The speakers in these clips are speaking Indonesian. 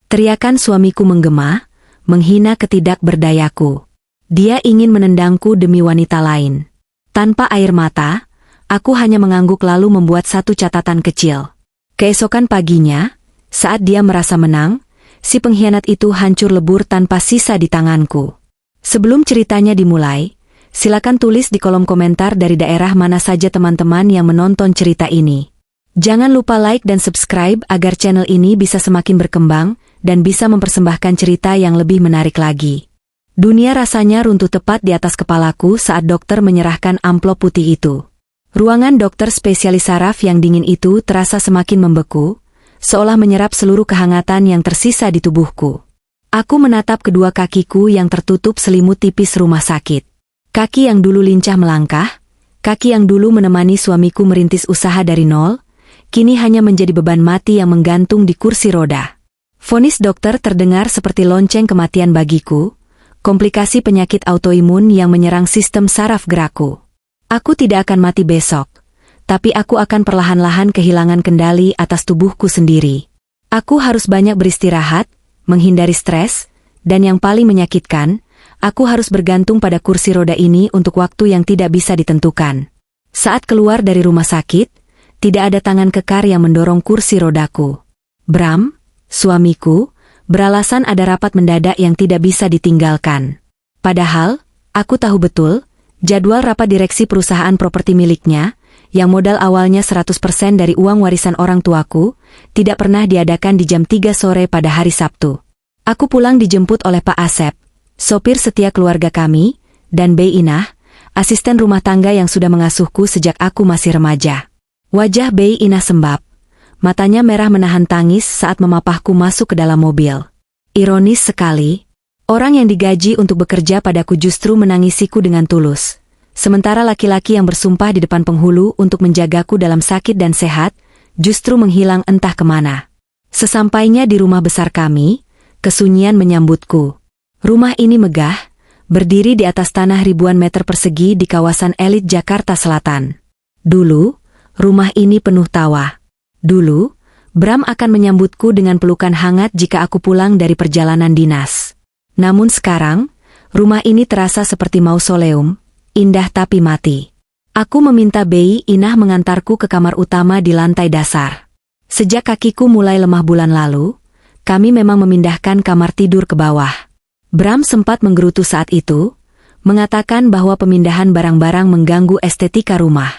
Teriakan suamiku menggema, menghina ketidakberdayaku. Dia ingin menendangku demi wanita lain. Tanpa air mata, aku hanya mengangguk lalu membuat satu catatan kecil. Keesokan paginya, saat dia merasa menang, si pengkhianat itu hancur lebur tanpa sisa di tanganku. Sebelum ceritanya dimulai, silakan tulis di kolom komentar dari daerah mana saja teman-teman yang menonton cerita ini. Jangan lupa like dan subscribe agar channel ini bisa semakin berkembang dan bisa mempersembahkan cerita yang lebih menarik lagi. Dunia rasanya runtuh tepat di atas kepalaku saat dokter menyerahkan amplop putih itu. Ruangan dokter spesialis saraf yang dingin itu terasa semakin membeku, seolah menyerap seluruh kehangatan yang tersisa di tubuhku. Aku menatap kedua kakiku yang tertutup selimut tipis rumah sakit. Kaki yang dulu lincah melangkah, kaki yang dulu menemani suamiku merintis usaha dari nol, kini hanya menjadi beban mati yang menggantung di kursi roda. Vonis dokter terdengar seperti lonceng kematian bagiku, komplikasi penyakit autoimun yang menyerang sistem saraf gerakku. Aku tidak akan mati besok, tapi aku akan perlahan-lahan kehilangan kendali atas tubuhku sendiri. Aku harus banyak beristirahat, menghindari stres, dan yang paling menyakitkan, aku harus bergantung pada kursi roda ini untuk waktu yang tidak bisa ditentukan. Saat keluar dari rumah sakit, tidak ada tangan kekar yang mendorong kursi rodaku. Bram, suamiku, beralasan ada rapat mendadak yang tidak bisa ditinggalkan. Padahal, aku tahu betul, jadwal rapat direksi perusahaan properti miliknya, yang modal awalnya 100% dari uang warisan orang tuaku, tidak pernah diadakan di jam 3 sore pada hari Sabtu. Aku pulang dijemput oleh Pak Asep, sopir setia keluarga kami, dan Bei Inah, asisten rumah tangga yang sudah mengasuhku sejak aku masih remaja. Wajah Bei Inah sembab. Matanya merah menahan tangis saat memapahku masuk ke dalam mobil. Ironis sekali, orang yang digaji untuk bekerja padaku justru menangisiku dengan tulus. Sementara laki-laki yang bersumpah di depan penghulu untuk menjagaku dalam sakit dan sehat, justru menghilang entah kemana. Sesampainya di rumah besar kami, kesunyian menyambutku. Rumah ini megah, berdiri di atas tanah ribuan meter persegi di kawasan elit Jakarta Selatan. Dulu, rumah ini penuh tawa. Dulu, Bram akan menyambutku dengan pelukan hangat jika aku pulang dari perjalanan dinas. Namun sekarang, rumah ini terasa seperti mausoleum, indah tapi mati. Aku meminta Bei Inah mengantarku ke kamar utama di lantai dasar. Sejak kakiku mulai lemah bulan lalu, kami memang memindahkan kamar tidur ke bawah. Bram sempat menggerutu saat itu, mengatakan bahwa pemindahan barang-barang mengganggu estetika rumah.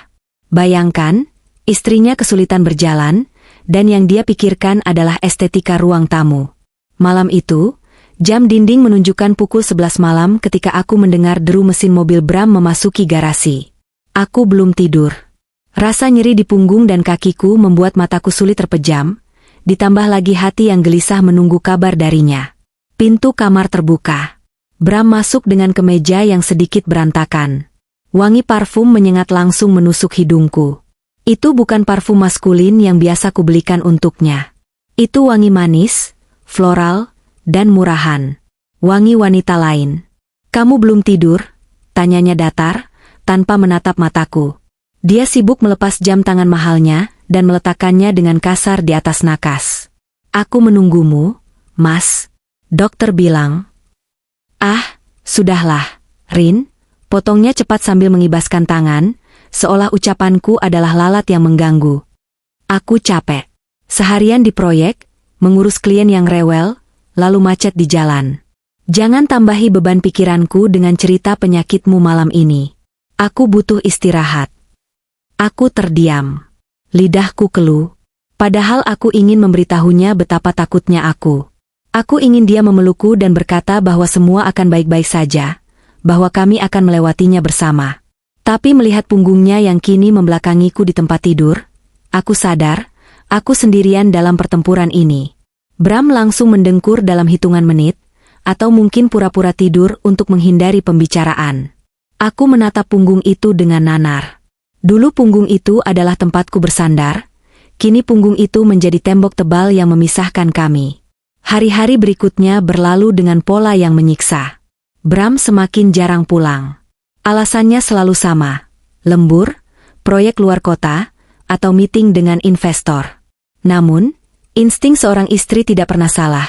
Bayangkan, istrinya kesulitan berjalan, dan yang dia pikirkan adalah estetika ruang tamu. Malam itu, jam dinding menunjukkan pukul 11 malam ketika aku mendengar deru mesin mobil Bram memasuki garasi. Aku belum tidur. Rasa nyeri di punggung dan kakiku membuat mataku sulit terpejam, ditambah lagi hati yang gelisah menunggu kabar darinya. Pintu kamar terbuka. Bram masuk dengan kemeja yang sedikit berantakan. Wangi parfum menyengat langsung menusuk hidungku. Itu bukan parfum maskulin yang biasa kubelikan untuknya. Itu wangi manis, floral, dan murahan. Wangi wanita lain. "Kamu belum tidur?" tanyanya datar, tanpa menatap mataku. Dia sibuk melepas jam tangan mahalnya, dan meletakkannya dengan kasar di atas nakas. "Aku menunggumu, Mas," dokter bilang. "Ah, sudahlah, Rin," potongnya cepat sambil mengibaskan tangan, seolah ucapanku adalah lalat yang mengganggu. "Aku capek. Seharian di proyek, mengurus klien yang rewel, lalu macet di jalan. Jangan tambahi beban pikiranku dengan cerita penyakitmu malam ini. Aku butuh istirahat." Aku terdiam. Lidahku keluh. Padahal aku ingin memberitahunya betapa takutnya aku. Aku ingin dia memelukku dan berkata bahwa semua akan baik-baik saja, bahwa kami akan melewatinya bersama. Tapi melihat punggungnya yang kini membelakangiku di tempat tidur, aku sadar, aku sendirian dalam pertempuran ini. Bram langsung mendengkur dalam hitungan menit, atau mungkin pura-pura tidur untuk menghindari pembicaraan. Aku menatap punggung itu dengan nanar. Dulu punggung itu adalah tempatku bersandar, kini punggung itu menjadi tembok tebal yang memisahkan kami. Hari-hari berikutnya berlalu dengan pola yang menyiksa. Bram semakin jarang pulang. Alasannya selalu sama, lembur, proyek luar kota, atau meeting dengan investor. Namun, insting seorang istri tidak pernah salah,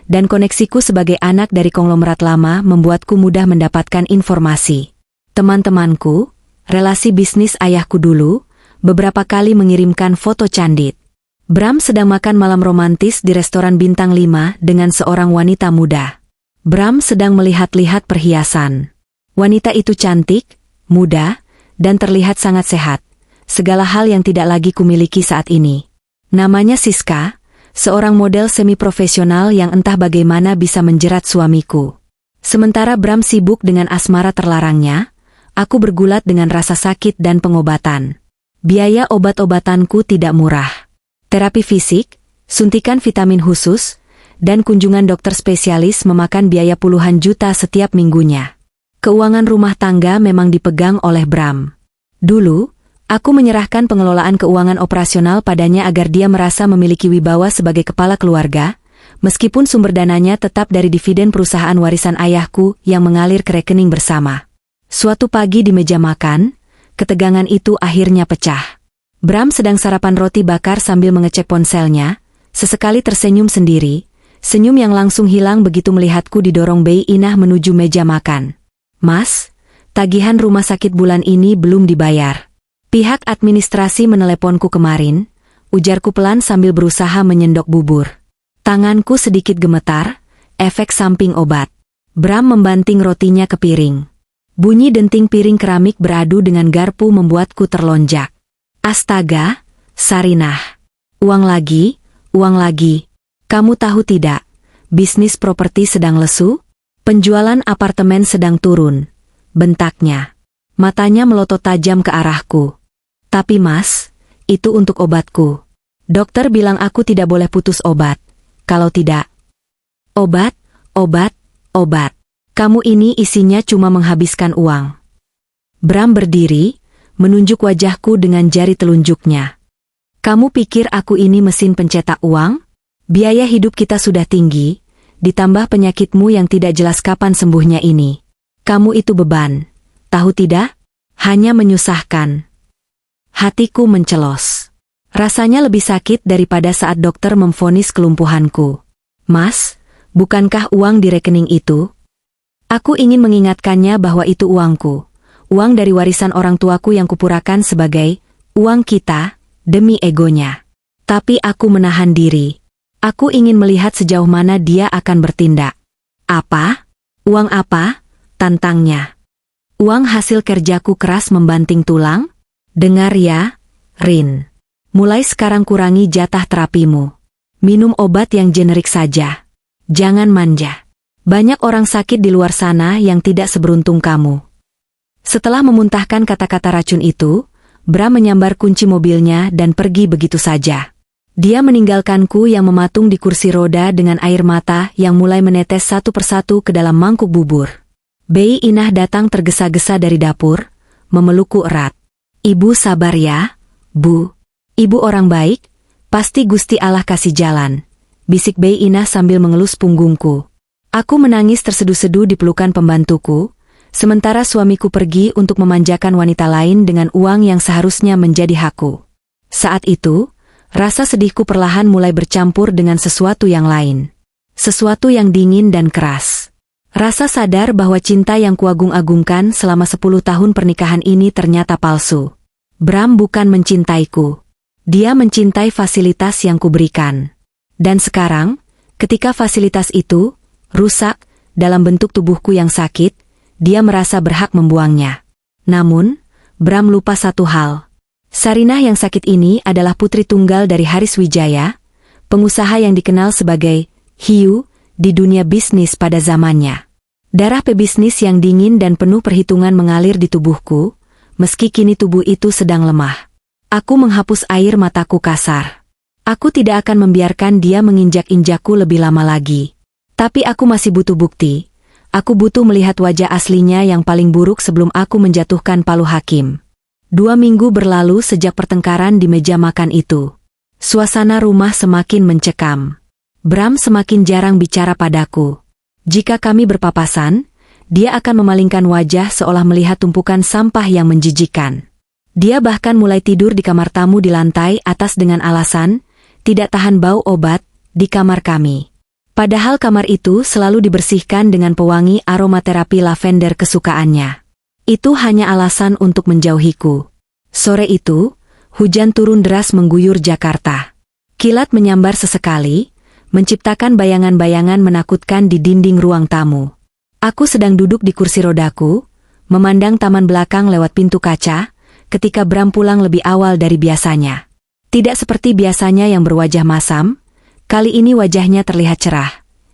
dan koneksiku sebagai anak dari konglomerat lama membuatku mudah mendapatkan informasi. Teman-temanku, relasi bisnis ayahku dulu, beberapa kali mengirimkan foto candid. Bram sedang makan malam romantis di restoran bintang 5 dengan seorang wanita muda. Bram sedang melihat-lihat perhiasan. Wanita itu cantik, muda, dan terlihat sangat sehat. Segala hal yang tidak lagi kumiliki saat ini. Namanya Siska, seorang model semi-profesional yang entah bagaimana bisa menjerat suamiku. Sementara Bram sibuk dengan asmara terlarangnya, aku bergulat dengan rasa sakit dan pengobatan. Biaya obat-obatanku tidak murah. Terapi fisik, suntikan vitamin khusus, dan kunjungan dokter spesialis memakan biaya puluhan juta setiap minggunya. Keuangan rumah tangga memang dipegang oleh Bram. Dulu, aku menyerahkan pengelolaan keuangan operasional padanya agar dia merasa memiliki wibawa sebagai kepala keluarga, meskipun sumber dananya tetap dari dividen perusahaan warisan ayahku yang mengalir ke rekening bersama. Suatu pagi di meja makan, ketegangan itu akhirnya pecah. Bram sedang sarapan roti bakar sambil mengecek ponselnya, sesekali tersenyum sendiri, senyum yang langsung hilang begitu melihatku didorong Bei Inah menuju meja makan. "Mas, tagihan rumah sakit bulan ini belum dibayar. Pihak administrasi meneleponku kemarin," ujarku pelan sambil berusaha menyendok bubur. Tanganku sedikit gemetar, efek samping obat. Bram membanting rotinya ke piring. Bunyi denting piring keramik beradu dengan garpu membuatku terlonjak. "Astaga, Sarinah. Uang lagi, uang lagi. Kamu tahu tidak, bisnis properti sedang lesu? Penjualan apartemen sedang turun," bentaknya. Matanya melotot tajam ke arahku. "Tapi mas, itu untuk obatku. Dokter bilang aku tidak boleh putus obat. Kalau tidak..." "Obat, obat, obat. Kamu ini isinya cuma menghabiskan uang." Bram berdiri, menunjuk wajahku dengan jari telunjuknya. "Kamu pikir aku ini mesin pencetak uang? Biaya hidup kita sudah tinggi, ditambah penyakitmu yang tidak jelas kapan sembuhnya ini. Kamu itu beban, tahu tidak? Hanya menyusahkan." Hatiku mencelos. Rasanya lebih sakit daripada saat dokter memvonis kelumpuhanku. "Mas, bukankah uang di rekening itu?" Aku ingin mengingatkannya bahwa itu uangku, uang dari warisan orang tuaku yang kupurakan sebagai uang kita, demi egonya. Tapi aku menahan diri. Aku ingin melihat sejauh mana dia akan bertindak. "Apa? Uang apa?" tantangnya. "Uang hasil kerjaku keras membanting tulang? Dengar ya, Rin. Mulai sekarang kurangi jatah terapimu. Minum obat yang generik saja. Jangan manja. Banyak orang sakit di luar sana yang tidak seberuntung kamu." Setelah memuntahkan kata-kata racun itu, Bram menyambar kunci mobilnya dan pergi begitu saja. Dia meninggalkanku yang mematung di kursi roda dengan air mata yang mulai menetes satu persatu ke dalam mangkuk bubur. Bei Inah datang tergesa-gesa dari dapur, memelukku erat. "Ibu sabar ya, Bu. Ibu orang baik, pasti Gusti Allah kasih jalan," bisik Bei Inah sambil mengelus punggungku. Aku menangis terseduh-seduh di pelukan pembantuku, sementara suamiku pergi untuk memanjakan wanita lain dengan uang yang seharusnya menjadi hakku. Saat itu, rasa sedihku perlahan mulai bercampur dengan sesuatu yang lain. Sesuatu yang dingin dan keras. Rasa sadar bahwa cinta yang kuagung-agungkan selama 10 tahun pernikahan ini ternyata palsu. Bram bukan mencintaiku. Dia mencintai fasilitas yang kuberikan. Dan sekarang, ketika fasilitas itu rusak dalam bentuk tubuhku yang sakit, dia merasa berhak membuangnya. Namun, Bram lupa satu hal. Sarinah yang sakit ini adalah putri tunggal dari Haris Wijaya, pengusaha yang dikenal sebagai hiu di dunia bisnis pada zamannya. Darah pebisnis yang dingin dan penuh perhitungan mengalir di tubuhku, meski kini tubuh itu sedang lemah. Aku menghapus air mataku kasar. Aku tidak akan membiarkan dia menginjak-injakku lebih lama lagi. Tapi aku masih butuh bukti. Aku butuh melihat wajah aslinya yang paling buruk sebelum aku menjatuhkan palu hakim. 2 minggu berlalu sejak pertengkaran di meja makan itu. Suasana rumah semakin mencekam. Bram semakin jarang bicara padaku. Jika kami berpapasan, dia akan memalingkan wajah seolah melihat tumpukan sampah yang menjijikkan. Dia bahkan mulai tidur di kamar tamu di lantai atas dengan alasan tidak tahan bau obat di kamar kami. Padahal kamar itu selalu dibersihkan dengan pewangi aromaterapi lavender kesukaannya. Itu hanya alasan untuk menjauhiku. Sore itu, hujan turun deras mengguyur Jakarta. Kilat menyambar sesekali, menciptakan bayangan-bayangan menakutkan di dinding ruang tamu. Aku sedang duduk di kursi rodaku, memandang taman belakang lewat pintu kaca, ketika Bram pulang lebih awal dari biasanya. Tidak seperti biasanya yang berwajah masam, kali ini wajahnya terlihat cerah.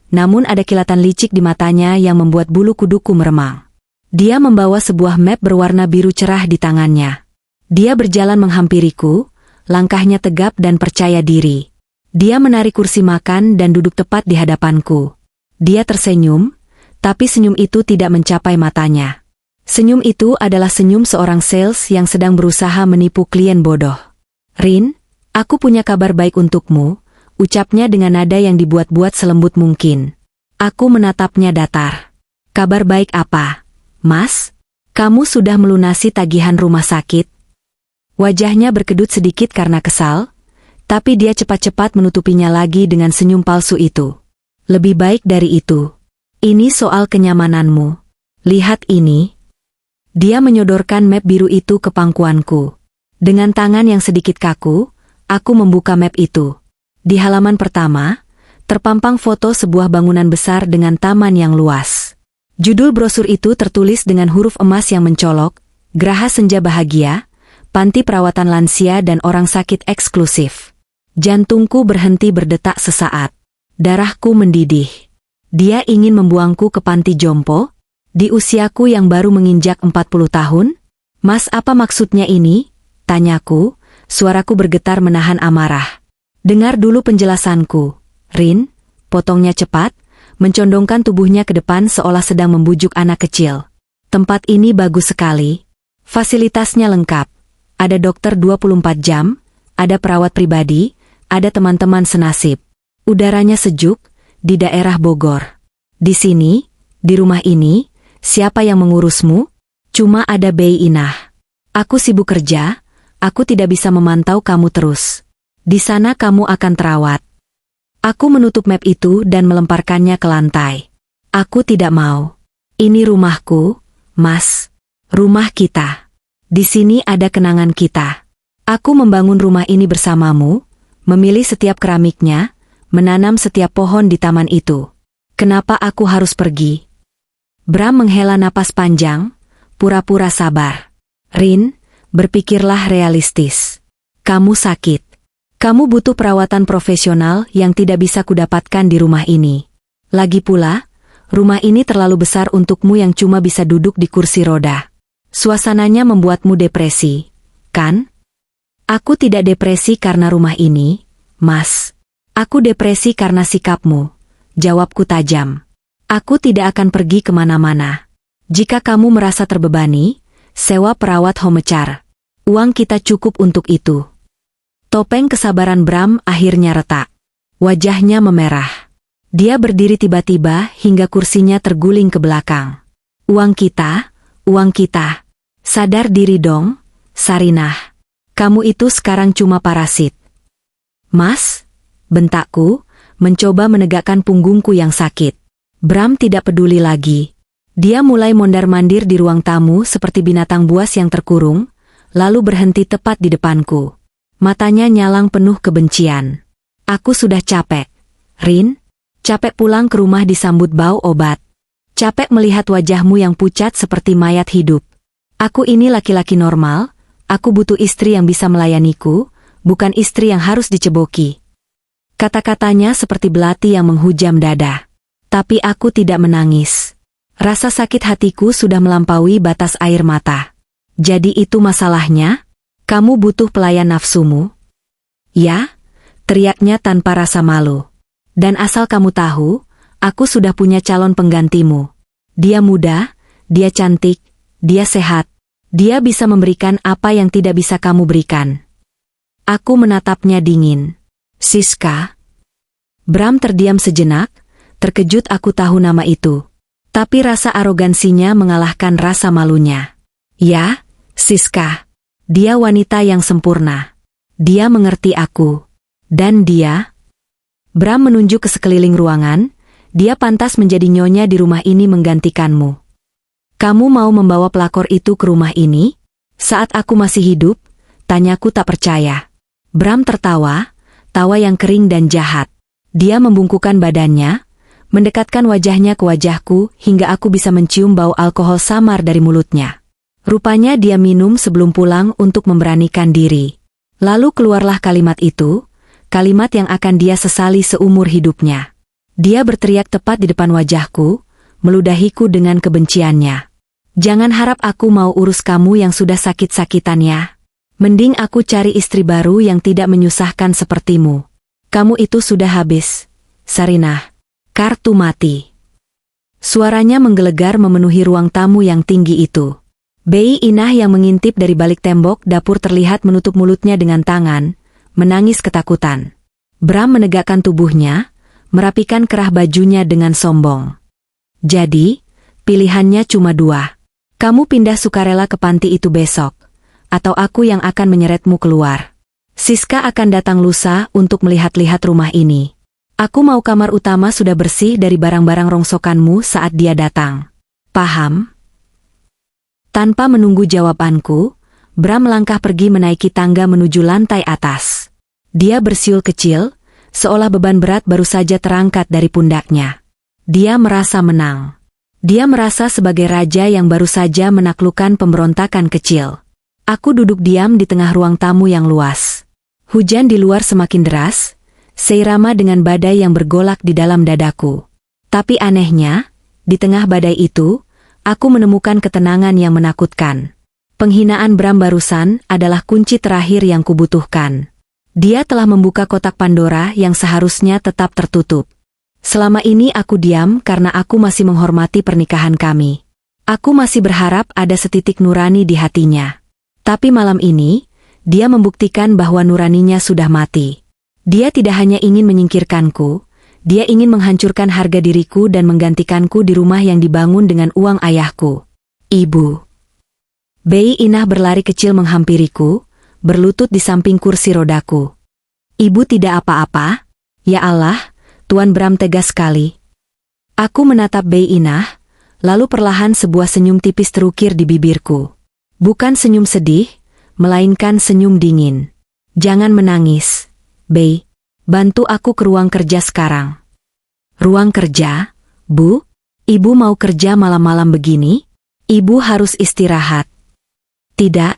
Namun ada kilatan licik di matanya yang membuat bulu kuduku meremang. Dia membawa sebuah map berwarna biru cerah di tangannya. Dia berjalan menghampiriku, langkahnya tegap dan percaya diri. Dia menarik kursi makan dan duduk tepat di hadapanku. Dia tersenyum, tapi senyum itu tidak mencapai matanya. Senyum itu adalah senyum seorang sales yang sedang berusaha menipu klien bodoh. "Rin, aku punya kabar baik untukmu," ucapnya dengan nada yang dibuat-buat selembut mungkin. Aku menatapnya datar. "Kabar baik apa, Mas? Kamu sudah melunasi tagihan rumah sakit?" Wajahnya berkedut sedikit karena kesal, tapi dia cepat-cepat menutupinya lagi dengan senyum palsu itu. "Lebih baik dari itu. Ini soal kenyamananmu. Lihat ini." Dia menyodorkan map biru itu ke pangkuanku. Dengan tangan yang sedikit kaku, aku membuka map itu. Di halaman pertama, terpampang foto sebuah bangunan besar dengan taman yang luas. Judul brosur itu tertulis dengan huruf emas yang mencolok, "Graha Senja Bahagia, Panti Perawatan Lansia dan Orang Sakit Eksklusif." Jantungku berhenti berdetak sesaat. Darahku mendidih. Dia ingin membuangku ke panti jompo? Di usiaku yang baru menginjak 40 tahun? "Mas, apa maksudnya ini?" tanyaku, suaraku bergetar menahan amarah. "Dengar dulu penjelasanku, Rin," potongnya cepat, mencondongkan tubuhnya ke depan seolah sedang membujuk anak kecil. "Tempat ini bagus sekali. Fasilitasnya lengkap. Ada dokter 24 jam, ada perawat pribadi, ada teman-teman senasib. Udaranya sejuk, di daerah Bogor. Di sini, di rumah ini, siapa yang mengurusmu? Cuma ada Bei Inah. Aku sibuk kerja, aku tidak bisa memantau kamu terus. Di sana kamu akan terawat." Aku menutup map itu dan melemparkannya ke lantai. "Aku tidak mau. Ini rumahku, Mas. Rumah kita. Di sini ada kenangan kita. Aku membangun rumah ini bersamamu, memilih setiap keramiknya, menanam setiap pohon di taman itu. Kenapa aku harus pergi?" Bram menghela napas panjang, pura-pura sabar. "Rin, berpikirlah realistis. Kamu sakit. Kamu butuh perawatan profesional yang tidak bisa kudapatkan di rumah ini. Lagi pula, rumah ini terlalu besar untukmu yang cuma bisa duduk di kursi roda. Suasananya membuatmu depresi, kan?" "Aku tidak depresi karena rumah ini, Mas. Aku depresi karena sikapmu," jawabku tajam. "Aku tidak akan pergi kemana-mana. Jika kamu merasa terbebani, sewa perawat homecar. Uang kita cukup untuk itu." Topeng kesabaran Bram akhirnya retak. Wajahnya memerah. Dia berdiri tiba-tiba hingga kursinya terguling ke belakang. Uang kita. Sadar diri dong, Sarinah. Kamu itu sekarang cuma parasit." "Mas," bentakku, mencoba menegakkan punggungku yang sakit. Bram tidak peduli lagi. Dia mulai mondar-mandir di ruang tamu seperti binatang buas yang terkurung, lalu berhenti tepat di depanku. Matanya nyalang penuh kebencian. "Aku sudah capek, Rin. Capek pulang ke rumah disambut bau obat. Capek melihat wajahmu yang pucat seperti mayat hidup. Aku ini laki-laki normal, aku butuh istri yang bisa melayaniku, bukan istri yang harus diceboki." Kata-katanya seperti belati yang menghujam dada. Tapi aku tidak menangis. Rasa sakit hatiku sudah melampaui batas air mata. "Jadi itu masalahnya? Kamu butuh pelayan nafsumu?" "Ya," teriaknya tanpa rasa malu. "Dan asal kamu tahu, aku sudah punya calon penggantimu. Dia muda, dia cantik, dia sehat. Dia bisa memberikan apa yang tidak bisa kamu berikan." Aku menatapnya dingin. "Siska?" Bram terdiam sejenak, terkejut aku tahu nama itu. Tapi rasa arogansinya mengalahkan rasa malunya. "Ya, Siska. Dia wanita yang sempurna. Dia mengerti aku. Dan dia..." Bram menunjuk ke sekeliling ruangan, Dia pantas menjadi nyonya di rumah ini menggantikanmu. Kamu mau membawa pelakor itu ke rumah ini? Saat aku masih hidup, tanyaku tak percaya. Bram tertawa, tawa yang kering dan jahat. Dia membungkukkan badannya, mendekatkan wajahnya ke wajahku hingga aku bisa mencium bau alkohol samar dari mulutnya. Rupanya dia minum sebelum pulang untuk memberanikan diri. Lalu keluarlah kalimat itu, kalimat yang akan dia sesali seumur hidupnya. Dia berteriak tepat di depan wajahku, meludahiku dengan kebenciannya. Jangan harap aku mau urus kamu yang sudah sakit-sakitan ya. Mending aku cari istri baru yang tidak menyusahkan sepertimu. Kamu itu sudah habis, Sarinah. Kartu mati. Suaranya menggelegar memenuhi ruang tamu yang tinggi itu. Bei Inah yang mengintip dari balik tembok dapur terlihat menutup mulutnya dengan tangan, menangis ketakutan. Bram menegakkan tubuhnya, merapikan kerah bajunya dengan sombong. Jadi, pilihannya cuma dua. Kamu pindah sukarela ke panti itu besok, atau aku yang akan menyeretmu keluar. Siska akan datang lusa untuk melihat-lihat rumah ini. Aku mau kamar utama sudah bersih dari barang-barang rongsokanmu saat dia datang. Paham? Tanpa menunggu jawabanku, Bram melangkah pergi menaiki tangga menuju lantai atas. Dia bersiul kecil, seolah beban berat baru saja terangkat dari pundaknya. Dia merasa menang. Dia merasa sebagai raja yang baru saja menaklukkan pemberontakan kecil. Aku duduk diam di tengah ruang tamu yang luas. Hujan di luar semakin deras, seirama dengan badai yang bergolak di dalam dadaku. Tapi anehnya, di tengah badai itu, aku menemukan ketenangan yang menakutkan. Penghinaan Bram barusan adalah kunci terakhir yang kubutuhkan. Dia telah membuka kotak Pandora yang seharusnya tetap tertutup. Selama ini aku diam karena aku masih menghormati pernikahan kami. Aku masih berharap ada setitik nurani di hatinya. Tapi malam ini, dia membuktikan bahwa nuraninya sudah mati. Dia tidak hanya ingin menyingkirkanku, dia ingin menghancurkan harga diriku dan menggantikanku di rumah yang dibangun dengan uang ayahku. Ibu. Bei Inah berlari kecil menghampiriku, berlutut di samping kursi rodaku. Ibu tidak apa-apa? Ya Allah, Tuan Bram tegas sekali. Aku menatap Bei Inah, lalu perlahan sebuah senyum tipis terukir di bibirku. Bukan senyum sedih, melainkan senyum dingin. Jangan menangis, Bei. Bantu aku ke ruang kerja sekarang. Ruang kerja? Bu? Ibu mau kerja malam-malam begini? Ibu harus istirahat. Tidak,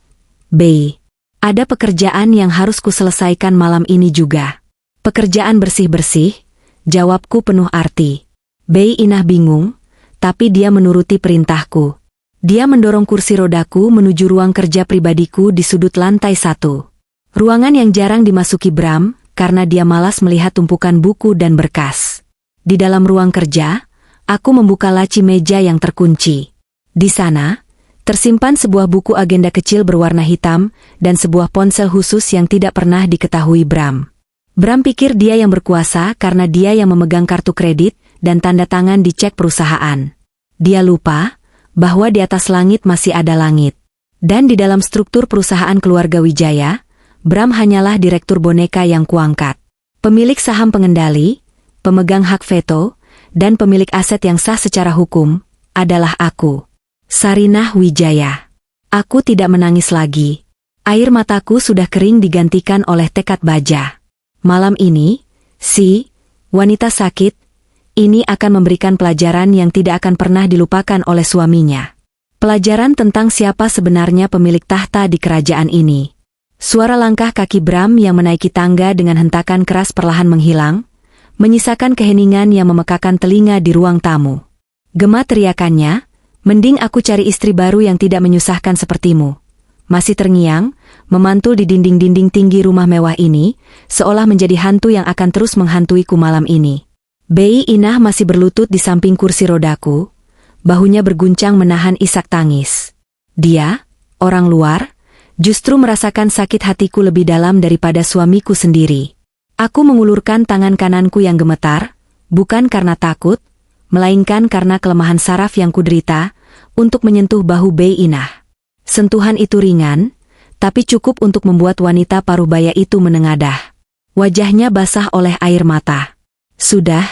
Bei. Ada pekerjaan yang harus kuselesaikan malam ini juga. Pekerjaan bersih-bersih, jawabku penuh arti. Bei Inah bingung, tapi dia menuruti perintahku. Dia mendorong kursi rodaku menuju ruang kerja pribadiku di sudut lantai 1. Ruangan yang jarang dimasuki Bram, karena dia malas melihat tumpukan buku dan berkas. Di dalam ruang kerja, aku membuka laci meja yang terkunci. Di sana, tersimpan sebuah buku agenda kecil berwarna hitam dan sebuah ponsel khusus yang tidak pernah diketahui Bram. Bram pikir dia yang berkuasa karena dia yang memegang kartu kredit dan tanda tangan di cek perusahaan. Dia lupa bahwa di atas langit masih ada langit. Dan di dalam struktur perusahaan keluarga Wijaya, Bram hanyalah direktur boneka yang kuangkat. Pemilik saham pengendali, pemegang hak veto, dan pemilik aset yang sah secara hukum, adalah aku. Sarinah Wijaya. Aku tidak menangis lagi. Air mataku sudah kering digantikan oleh tekad baja. Malam ini, si wanita sakit ini akan memberikan pelajaran yang tidak akan pernah dilupakan oleh suaminya. Pelajaran tentang siapa sebenarnya pemilik tahta di kerajaan ini. Suara langkah kaki Bram yang menaiki tangga dengan hentakan keras perlahan menghilang, menyisakan keheningan yang memekakan telinga di ruang tamu. Gema teriakannya, mending aku cari istri baru yang tidak menyusahkan sepertimu. Masih terngiang, memantul di dinding-dinding tinggi rumah mewah ini, seolah menjadi hantu yang akan terus menghantuiku malam ini. Bei Inah masih berlutut di samping kursi rodaku, bahunya berguncang menahan isak tangis. Dia, orang luar, justru merasakan sakit hatiku lebih dalam daripada suamiku sendiri. Aku mengulurkan tangan kananku yang gemetar, bukan karena takut, melainkan karena kelemahan saraf yang kuderita, untuk menyentuh bahu Bei Inah. Sentuhan itu ringan, tapi cukup untuk membuat wanita parubaya itu menengadah. Wajahnya basah oleh air mata. Sudah,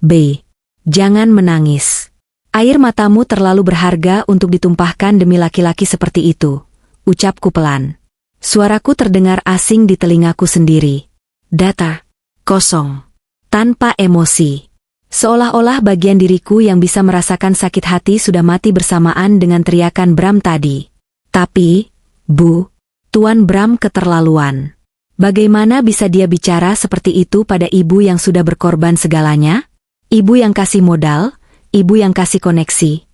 Bei. Jangan menangis. Air matamu terlalu berharga untuk ditumpahkan demi laki-laki seperti itu, ucapku pelan. Suaraku terdengar asing di telingaku sendiri. Datar, kosong, tanpa emosi. Seolah-olah bagian diriku yang bisa merasakan sakit hati sudah mati bersamaan dengan teriakan Bram tadi. Tapi, Bu, Tuan Bram keterlaluan. Bagaimana bisa dia bicara seperti itu pada ibu yang sudah berkorban segalanya? Ibu yang kasih modal, ibu yang kasih koneksi.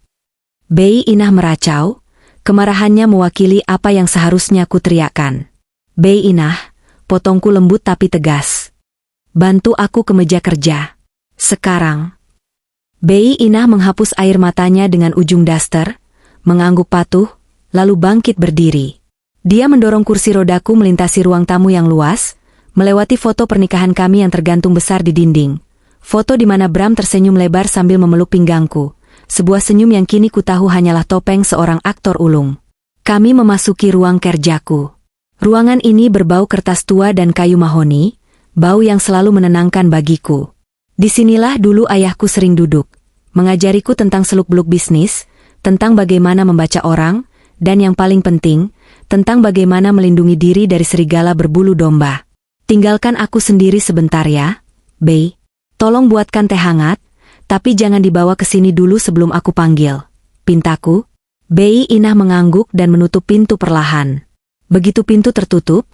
Bei Inah meracau, kemarahannya mewakili apa yang seharusnya ku teriakkan. Bei Inah, potongku lembut tapi tegas. Bantu aku ke meja kerja. Sekarang. Bei Inah menghapus air matanya dengan ujung daster, mengangguk patuh, lalu bangkit berdiri. Dia mendorong kursi rodaku melintasi ruang tamu yang luas, melewati foto pernikahan kami yang tergantung besar di dinding. Foto di mana Bram tersenyum lebar sambil memeluk pinggangku. Sebuah senyum yang kini ku tahu hanyalah topeng seorang aktor ulung. Kami memasuki ruang kerjaku. Ruangan ini berbau kertas tua dan kayu mahoni, bau yang selalu menenangkan bagiku. Disinilah dulu ayahku sering duduk, mengajariku tentang seluk-beluk bisnis, tentang bagaimana membaca orang, dan yang paling penting, tentang bagaimana melindungi diri dari serigala berbulu domba. Tinggalkan aku sendiri sebentar ya, Bei. Tolong buatkan teh hangat, tapi jangan dibawa ke sini dulu sebelum aku panggil. Pintaku. Bei Inah mengangguk dan menutup pintu perlahan. Begitu pintu tertutup,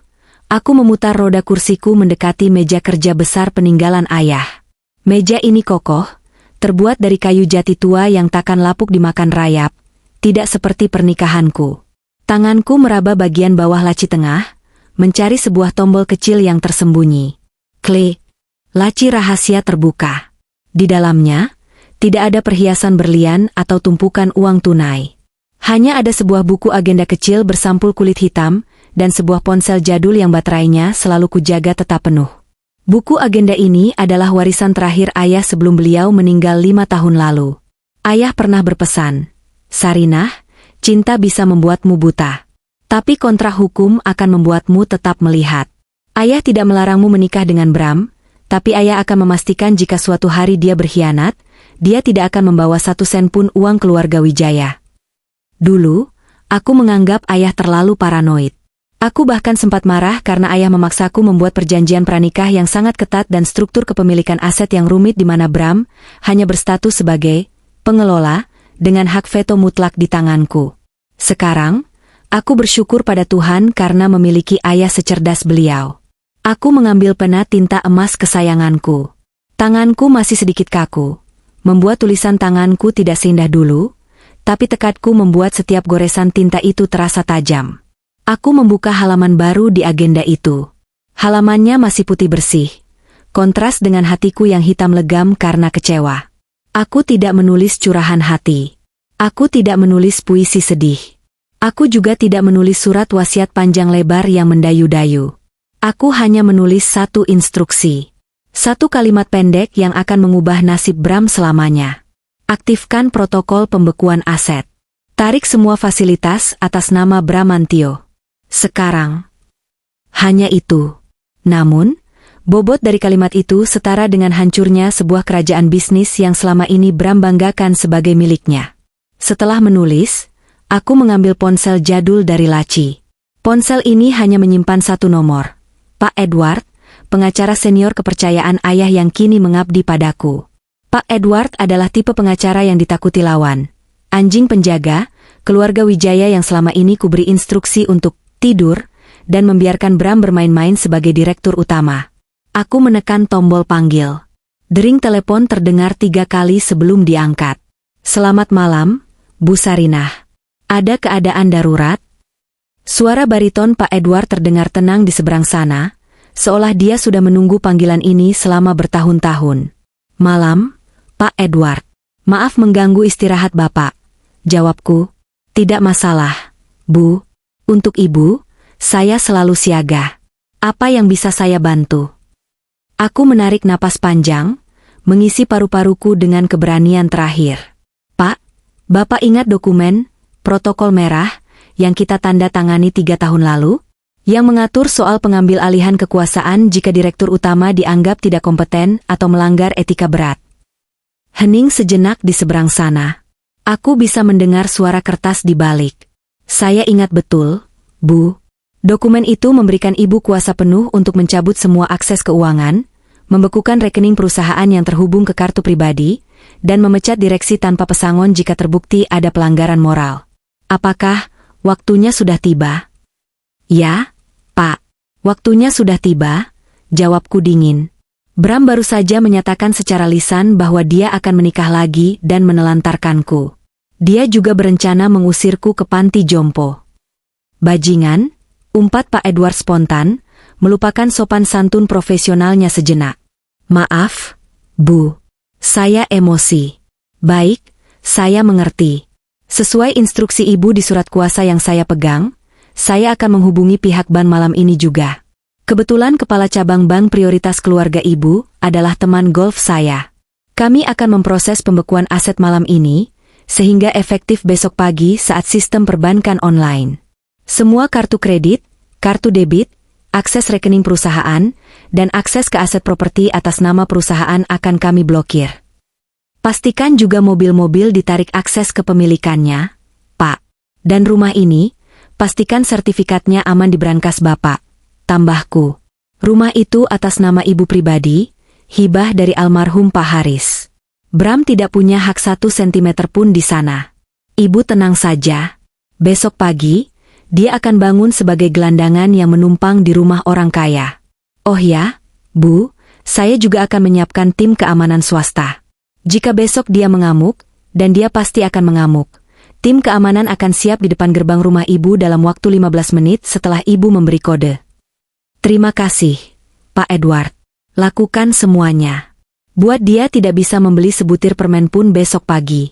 aku memutar roda kursiku mendekati meja kerja besar peninggalan ayah. Meja ini kokoh, terbuat dari kayu jati tua yang takkan lapuk dimakan rayap, tidak seperti pernikahanku. Tanganku meraba bagian bawah laci tengah, mencari sebuah tombol kecil yang tersembunyi. Klik. Laci rahasia terbuka. Di dalamnya, tidak ada perhiasan berlian atau tumpukan uang tunai. Hanya ada sebuah buku agenda kecil bersampul kulit hitam, dan sebuah ponsel jadul yang baterainya selalu kujaga tetap penuh. Buku agenda ini adalah warisan terakhir ayah sebelum beliau meninggal 5 tahun lalu. Ayah pernah berpesan, Sarinah, cinta bisa membuatmu buta. Tapi kontrak hukum akan membuatmu tetap melihat. Ayah tidak melarangmu menikah dengan Bram, tapi ayah akan memastikan jika suatu hari dia berkhianat, dia tidak akan membawa 1 sen pun uang keluarga Wijaya. Dulu, aku menganggap ayah terlalu paranoid. Aku bahkan sempat marah karena ayah memaksaku membuat perjanjian pranikah yang sangat ketat dan struktur kepemilikan aset yang rumit di mana Bram hanya berstatus sebagai pengelola dengan hak veto mutlak di tanganku. Sekarang, aku bersyukur pada Tuhan karena memiliki ayah secerdas beliau. Aku mengambil pena tinta emas kesayanganku. Tanganku masih sedikit kaku. Membuat tulisan tanganku tidak seindah dulu, tapi tekadku membuat setiap goresan tinta itu terasa tajam. Aku membuka halaman baru di agenda itu. Halamannya masih putih bersih, kontras dengan hatiku yang hitam legam karena kecewa. Aku tidak menulis curahan hati. Aku tidak menulis puisi sedih. Aku juga tidak menulis surat wasiat panjang lebar yang mendayu-dayu. Aku hanya menulis 1 instruksi. 1 kalimat pendek yang akan mengubah nasib Bram selamanya. Aktifkan protokol pembekuan aset. Tarik semua fasilitas atas nama Bramantio. Sekarang. Hanya itu. Namun, bobot dari kalimat itu setara dengan hancurnya sebuah kerajaan bisnis yang selama ini Bram banggakan sebagai miliknya. Setelah menulis, aku mengambil ponsel jadul dari laci. Ponsel ini hanya menyimpan 1 nomor. Pak Edward, pengacara senior kepercayaan ayah yang kini mengabdi padaku. Pak Edward adalah tipe pengacara yang ditakuti lawan. Anjing penjaga, keluarga Wijaya yang selama ini kuberi instruksi untuk tidur, dan membiarkan Bram bermain-main sebagai direktur utama. Aku menekan tombol panggil. Dering telepon terdengar 3 kali sebelum diangkat. Selamat malam, Bu Sarinah. Ada keadaan darurat? Suara bariton Pak Edward terdengar tenang di seberang sana, seolah dia sudah menunggu panggilan ini selama bertahun-tahun. Malam, Pak Edward. Maaf mengganggu istirahat Bapak. Jawabku. Tidak masalah, Bu. Untuk Ibu, saya selalu siaga. Apa yang bisa saya bantu? Aku menarik napas panjang, mengisi paru-paruku dengan keberanian terakhir. Pak, Bapak ingat dokumen, protokol merah, yang kita tanda tangani 3 tahun lalu? Yang mengatur soal pengambil alihan kekuasaan jika direktur utama dianggap tidak kompeten atau melanggar etika berat. Hening sejenak di seberang sana. Aku bisa mendengar suara kertas di balik. Saya ingat betul, Bu. Dokumen itu memberikan ibu kuasa penuh untuk mencabut semua akses keuangan, membekukan rekening perusahaan yang terhubung ke kartu pribadi, dan memecat direksi tanpa pesangon jika terbukti ada pelanggaran moral. Apakah waktunya sudah tiba? Ya, Pak. Waktunya sudah tiba, jawabku dingin. Bram baru saja menyatakan secara lisan bahwa dia akan menikah lagi dan menelantarkanku. Dia juga berencana mengusirku ke panti jompo. Bajingan, umpat Pak Edward spontan, melupakan sopan santun profesionalnya sejenak. Maaf, Bu. Saya emosi. Baik, saya mengerti. Sesuai instruksi Ibu di surat kuasa yang saya pegang, saya akan menghubungi pihak bank malam ini juga. Kebetulan kepala cabang bank prioritas keluarga Ibu adalah teman golf saya. Kami akan memproses pembekuan aset malam ini, sehingga efektif besok pagi saat sistem perbankan online. Semua kartu kredit, kartu debit, akses rekening perusahaan, dan akses ke aset properti atas nama perusahaan akan kami blokir. Pastikan juga mobil-mobil ditarik akses kepemilikannya, Pak. Dan rumah ini, pastikan sertifikatnya aman di brankas Bapak. Tambahku. Rumah itu atas nama ibu pribadi, hibah dari almarhum Pak Haris. Bram tidak punya hak 1 sentimeter pun di sana. Ibu tenang saja. Besok pagi, dia akan bangun sebagai gelandangan yang menumpang di rumah orang kaya. Oh ya, Bu, saya juga akan menyiapkan tim keamanan swasta. Jika besok dia mengamuk, dan dia pasti akan mengamuk, tim keamanan akan siap di depan gerbang rumah Ibu dalam waktu 15 menit setelah Ibu memberi kode. Terima kasih, Pak Edward. Lakukan semuanya. Buat dia tidak bisa membeli sebutir permen pun besok pagi.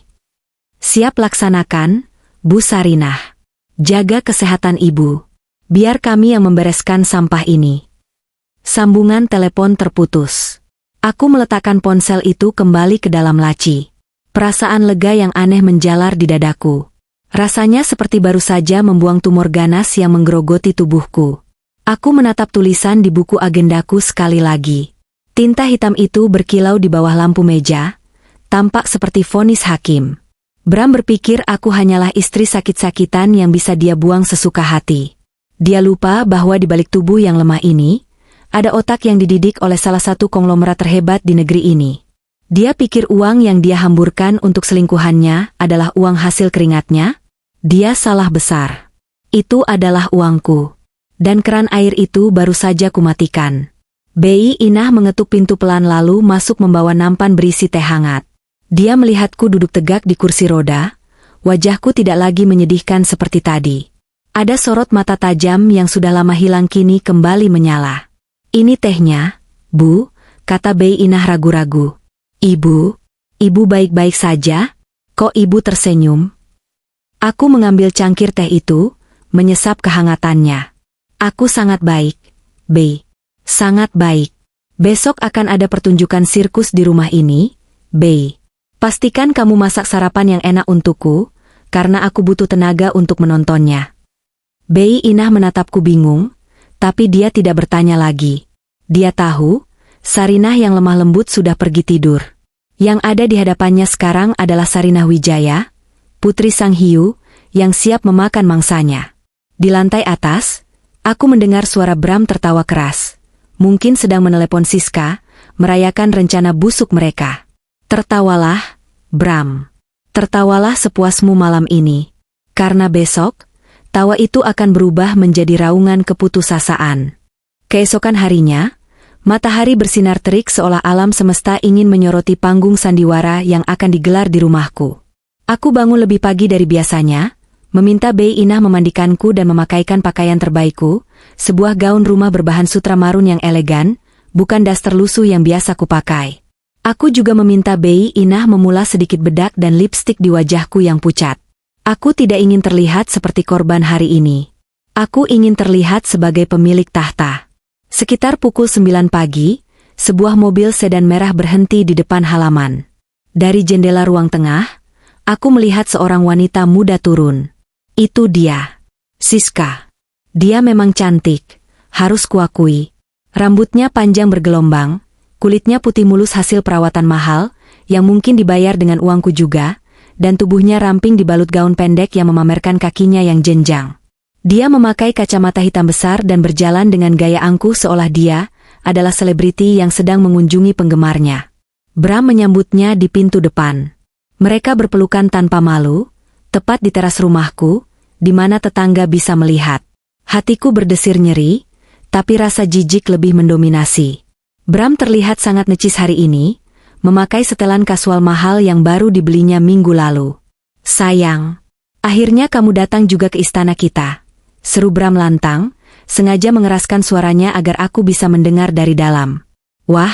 Siap laksanakan, Bu Sarinah. Jaga kesehatan Ibu. Biar kami yang membereskan sampah ini. Sambungan telepon terputus. Aku meletakkan ponsel itu kembali ke dalam laci. Perasaan lega yang aneh menjalar di dadaku. Rasanya seperti baru saja membuang tumor ganas yang menggerogoti tubuhku. Aku menatap tulisan di buku agendaku sekali lagi. Tinta hitam itu berkilau di bawah lampu meja, tampak seperti vonis hakim. Bram berpikir aku hanyalah istri sakit-sakitan yang bisa dia buang sesuka hati. Dia lupa bahwa di balik tubuh yang lemah ini, ada otak yang dididik oleh salah satu konglomerat terhebat di negeri ini. Dia pikir uang yang dia hamburkan untuk selingkuhannya adalah uang hasil keringatnya. Dia salah besar. Itu adalah uangku. Dan keran air itu baru saja kumatikan. Bei Inah mengetuk pintu pelan lalu masuk membawa nampan berisi teh hangat. Dia melihatku duduk tegak di kursi roda. Wajahku tidak lagi menyedihkan seperti tadi. Ada sorot mata tajam yang sudah lama hilang kini kembali menyala. Ini tehnya, Bu, kata Bei Inah ragu-ragu. Ibu baik-baik saja? Kok Ibu tersenyum? Aku mengambil cangkir teh itu, menyesap kehangatannya. Aku sangat baik, Bei. Sangat baik. Besok akan ada pertunjukan sirkus di rumah ini, Bei. Pastikan kamu masak sarapan yang enak untukku, karena aku butuh tenaga untuk menontonnya. Bei Inah menatapku bingung, tapi dia tidak bertanya lagi. Dia tahu, Sarinah yang lemah lembut sudah pergi tidur. Yang ada di hadapannya sekarang adalah Sarinah Wijaya, putri Sang Hiu, yang siap memakan mangsanya. Di lantai atas, aku mendengar suara Bram tertawa keras. Mungkin sedang menelepon Siska, merayakan rencana busuk mereka. Tertawalah, Bram. Tertawalah sepuasmu malam ini. Karena besok, tawa itu akan berubah menjadi raungan keputusasaan. Keesokan harinya, matahari bersinar terik seolah alam semesta ingin menyoroti panggung sandiwara yang akan digelar di rumahku. Aku bangun lebih pagi dari biasanya, meminta Bei Inah memandikanku dan memakaikan pakaian terbaikku, sebuah gaun rumah berbahan sutra marun yang elegan, bukan daster lusuh yang biasa kupakai. Aku juga meminta Bei Inah memulas sedikit bedak dan lipstik di wajahku yang pucat. Aku tidak ingin terlihat seperti korban hari ini. Aku ingin terlihat sebagai pemilik tahta. Sekitar pukul 9 pagi, sebuah mobil sedan merah berhenti di depan halaman. Dari jendela ruang tengah, aku melihat seorang wanita muda turun. Itu dia, Siska. Dia memang cantik, harus kuakui. Rambutnya panjang bergelombang, kulitnya putih mulus hasil perawatan mahal, yang mungkin dibayar dengan uangku juga, dan tubuhnya ramping dibalut gaun pendek yang memamerkan kakinya yang jenjang. Dia memakai kacamata hitam besar dan berjalan dengan gaya angkuh seolah dia adalah selebriti yang sedang mengunjungi penggemarnya. Bram menyambutnya di pintu depan. Mereka berpelukan tanpa malu, tepat di teras rumahku, di mana tetangga bisa melihat. Hatiku berdesir nyeri, tapi rasa jijik lebih mendominasi. Bram terlihat sangat necis hari ini, memakai setelan kasual mahal yang baru dibelinya minggu lalu. Sayang, akhirnya kamu datang juga ke istana kita, seru Bram lantang, sengaja mengeraskan suaranya agar aku bisa mendengar dari dalam. Wah,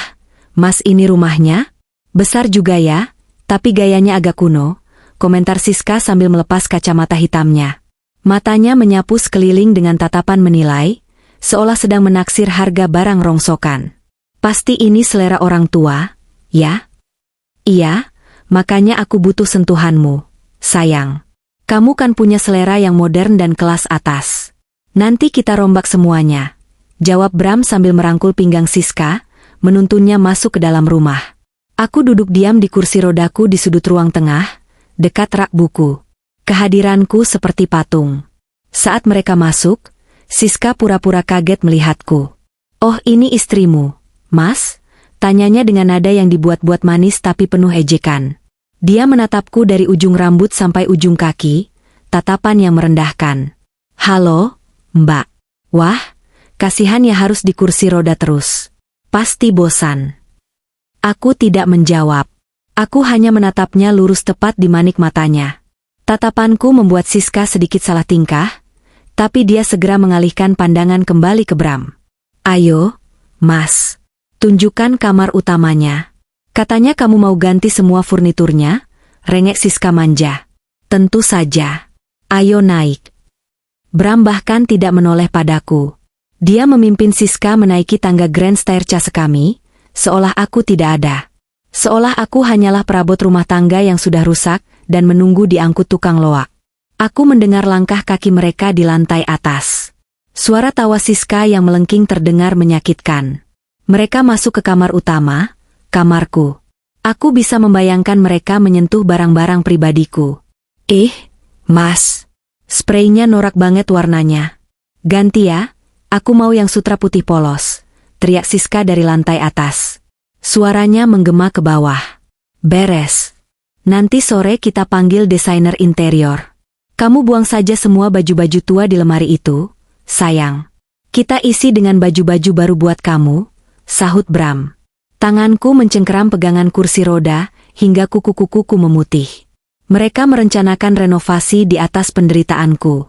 Mas, ini rumahnya? Besar juga ya, tapi gayanya agak kuno, komentar Siska sambil melepas kacamata hitamnya. Matanya menyapu sekeliling dengan tatapan menilai, seolah sedang menaksir harga barang rongsokan. Pasti ini selera orang tua, ya? Iya, makanya aku butuh sentuhanmu, sayang. Kamu kan punya selera yang modern dan kelas atas. Nanti kita rombak semuanya, jawab Bram sambil merangkul pinggang Siska, menuntunnya masuk ke dalam rumah. Aku duduk diam di kursi rodaku di sudut ruang tengah, dekat rak buku. Kehadiranku seperti patung. Saat mereka masuk, Siska pura-pura kaget melihatku. Oh, ini istrimu, Mas? Tanyanya dengan nada yang dibuat-buat manis tapi penuh ejekan. Dia menatapku dari ujung rambut sampai ujung kaki, tatapan yang merendahkan. Halo, Mbak. Wah, kasihan ya harus di kursi roda terus. Pasti bosan. Aku tidak menjawab. Aku hanya menatapnya lurus tepat di manik matanya. Tatapanku membuat Siska sedikit salah tingkah, tapi dia segera mengalihkan pandangan kembali ke Bram. Ayo, Mas. Tunjukkan kamar utamanya. Katanya kamu mau ganti semua furniturnya, rengek Siska manja. Tentu saja. Ayo naik. Bram bahkan tidak menoleh padaku. Dia memimpin Siska menaiki tangga grand staircase kami, seolah aku tidak ada. Seolah aku hanyalah perabot rumah tangga yang sudah rusak dan menunggu diangkut tukang loak. Aku mendengar langkah kaki mereka di lantai atas. Suara tawa Siska yang melengking terdengar menyakitkan. Mereka masuk ke kamar utama, kamarku. Aku bisa membayangkan mereka menyentuh barang-barang pribadiku. Mas. Spraynya norak banget warnanya. Ganti ya, aku mau yang sutra putih polos, teriak Siska dari lantai atas. Suaranya menggema ke bawah. Beres. Nanti sore kita panggil desainer interior. Kamu buang saja semua baju-baju tua di lemari itu, sayang. Kita isi dengan baju-baju baru buat kamu, sahut Bram. Tanganku mencengkeram pegangan kursi roda, hingga kuku-kukuku memutih. Mereka merencanakan renovasi di atas penderitaanku.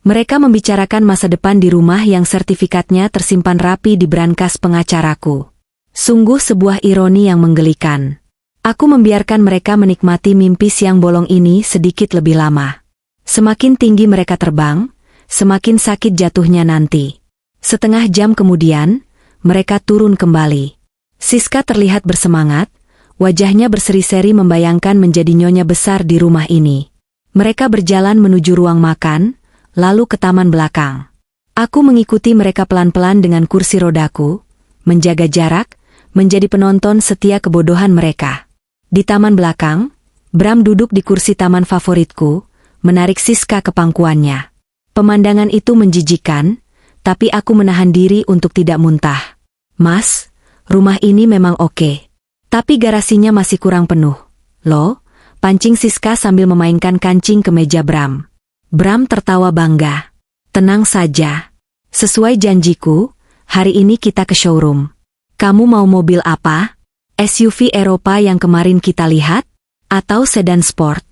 Mereka membicarakan masa depan di rumah yang sertifikatnya tersimpan rapi di brankas pengacaraku. Sungguh sebuah ironi yang menggelikan. Aku membiarkan mereka menikmati mimpi siang bolong ini sedikit lebih lama. Semakin tinggi mereka terbang, semakin sakit jatuhnya nanti. Setengah jam kemudian, mereka turun kembali. Siska terlihat bersemangat, wajahnya berseri-seri membayangkan menjadi nyonya besar di rumah ini. Mereka berjalan menuju ruang makan, lalu ke taman belakang. Aku mengikuti mereka pelan-pelan dengan kursi rodaku, menjaga jarak, menjadi penonton setia kebodohan mereka. Di taman belakang, Bram duduk di kursi taman favoritku, menarik Siska ke pangkuannya. Pemandangan itu menjijikan, tapi aku menahan diri untuk tidak muntah. Mas, rumah ini memang oke. Tapi garasinya masih kurang penuh. Loh, pancing Siska sambil memainkan kancing ke meja Bram. Bram tertawa bangga. Tenang saja. Sesuai janjiku, hari ini kita ke showroom. Kamu mau mobil apa? SUV Eropa yang kemarin kita lihat? Atau sedan sport?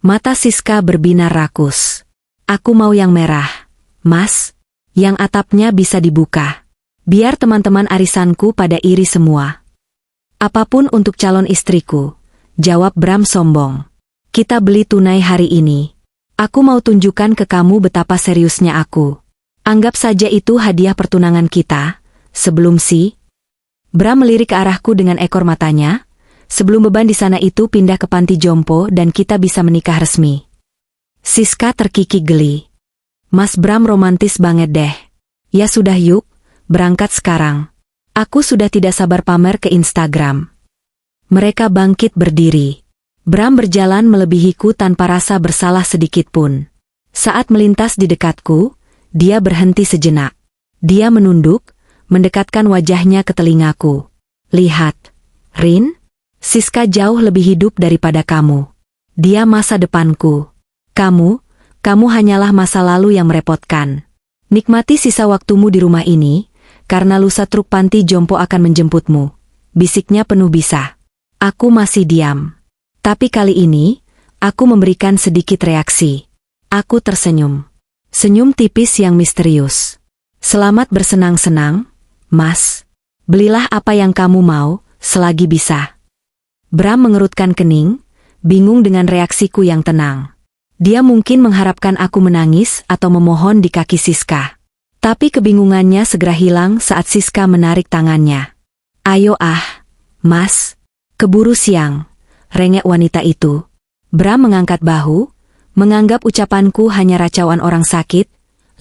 Mata Siska berbinar rakus. Aku mau yang merah, Mas. Yang atapnya bisa dibuka. Biar teman-teman arisanku pada iri semua. Apapun untuk calon istriku, jawab Bram sombong. Kita beli tunai hari ini. Aku mau tunjukkan ke kamu betapa seriusnya aku. Anggap saja itu hadiah pertunangan kita, sebelum Bram melirik ke arahku dengan ekor matanya, sebelum beban di sana itu pindah ke panti jompo dan kita bisa menikah resmi. Siska terkikik geli. Mas Bram romantis banget deh. Ya sudah yuk, berangkat sekarang. Aku sudah tidak sabar pamer ke Instagram. Mereka bangkit berdiri. Bram berjalan melebihiku tanpa rasa bersalah sedikit pun. Saat melintas di dekatku, dia berhenti sejenak. Dia menunduk, mendekatkan wajahnya ke telingaku. Lihat, Rin, Siska jauh lebih hidup daripada kamu. Dia masa depanku. Kamu hanyalah masa lalu yang merepotkan. Nikmati sisa waktumu di rumah ini, karena lusa truk panti jompo akan menjemputmu. Bisiknya penuh bisa. Aku masih diam. Tapi kali ini, aku memberikan sedikit reaksi. Aku tersenyum. Senyum tipis yang misterius. Selamat bersenang-senang, Mas. Belilah apa yang kamu mau, selagi bisa. Bram mengerutkan kening, bingung dengan reaksiku yang tenang. Dia mungkin mengharapkan aku menangis atau memohon di kaki Siska. Tapi kebingungannya segera hilang saat Siska menarik tangannya. Ayo Mas. Keburu siang, rengek wanita itu. Bram mengangkat bahu, menganggap ucapanku hanya racauan orang sakit,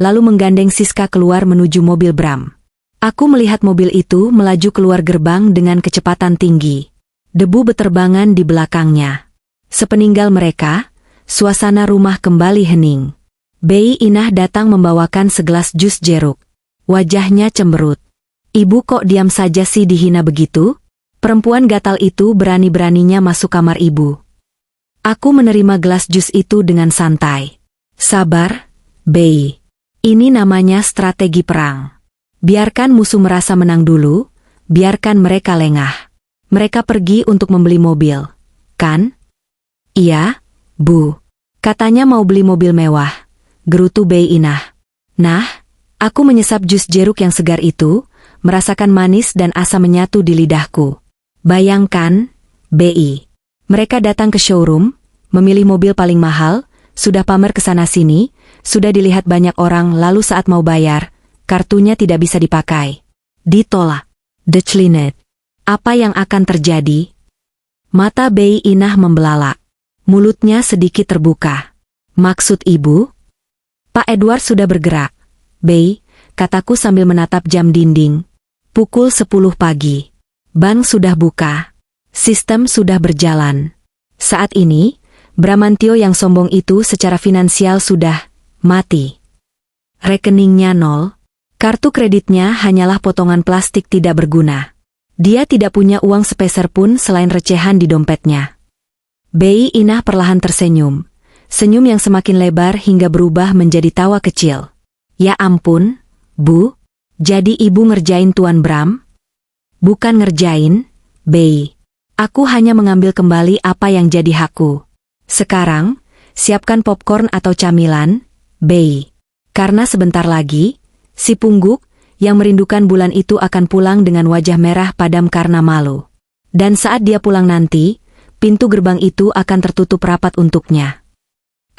lalu menggandeng Siska keluar menuju mobil Bram. Aku melihat mobil itu melaju keluar gerbang dengan kecepatan tinggi. Debu beterbangan di belakangnya. Sepeninggal mereka, suasana rumah kembali hening. Bei Inah datang membawakan segelas jus jeruk. Wajahnya cemberut. Ibu kok diam saja sih dihina begitu? Perempuan gatal itu berani-beraninya masuk kamar ibu. Aku menerima gelas jus itu dengan santai. Sabar, Bei. Ini namanya strategi perang. Biarkan musuh merasa menang dulu, biarkan mereka lengah. Mereka pergi untuk membeli mobil, kan? Iya, Bu. Katanya mau beli mobil mewah, gerutu Bei Inah. Nah, aku menyesap jus jeruk yang segar itu, merasakan manis dan asam menyatu di lidahku. Bayangkan, Bei. Mereka datang ke showroom, memilih mobil paling mahal, sudah pamer ke sana-sini, sudah dilihat banyak orang lalu saat mau bayar, kartunya tidak bisa dipakai. Ditolak. Dechlinet. Apa yang akan terjadi? Mata Bei Inah membelalak. Mulutnya sedikit terbuka. Maksud ibu? Pak Edward sudah bergerak. Bei, kataku sambil menatap jam dinding. Pukul 10 pagi. Bank sudah buka. Sistem sudah berjalan. Saat ini, Bramantio yang sombong itu secara finansial sudah mati. Rekeningnya nol. Kartu kreditnya hanyalah potongan plastik tidak berguna. Dia tidak punya uang sepeser pun selain recehan di dompetnya. Bei Inah perlahan tersenyum. Senyum yang semakin lebar hingga berubah menjadi tawa kecil. Ya ampun, Bu. Jadi ibu ngerjain Tuan Bram? Bukan ngerjain, Bei. Aku hanya mengambil kembali apa yang jadi hakku. Sekarang, siapkan popcorn atau camilan, Bei. Karena sebentar lagi, si pungguk yang merindukan bulan itu akan pulang dengan wajah merah padam karena malu. Dan saat dia pulang nanti, pintu gerbang itu akan tertutup rapat untuknya.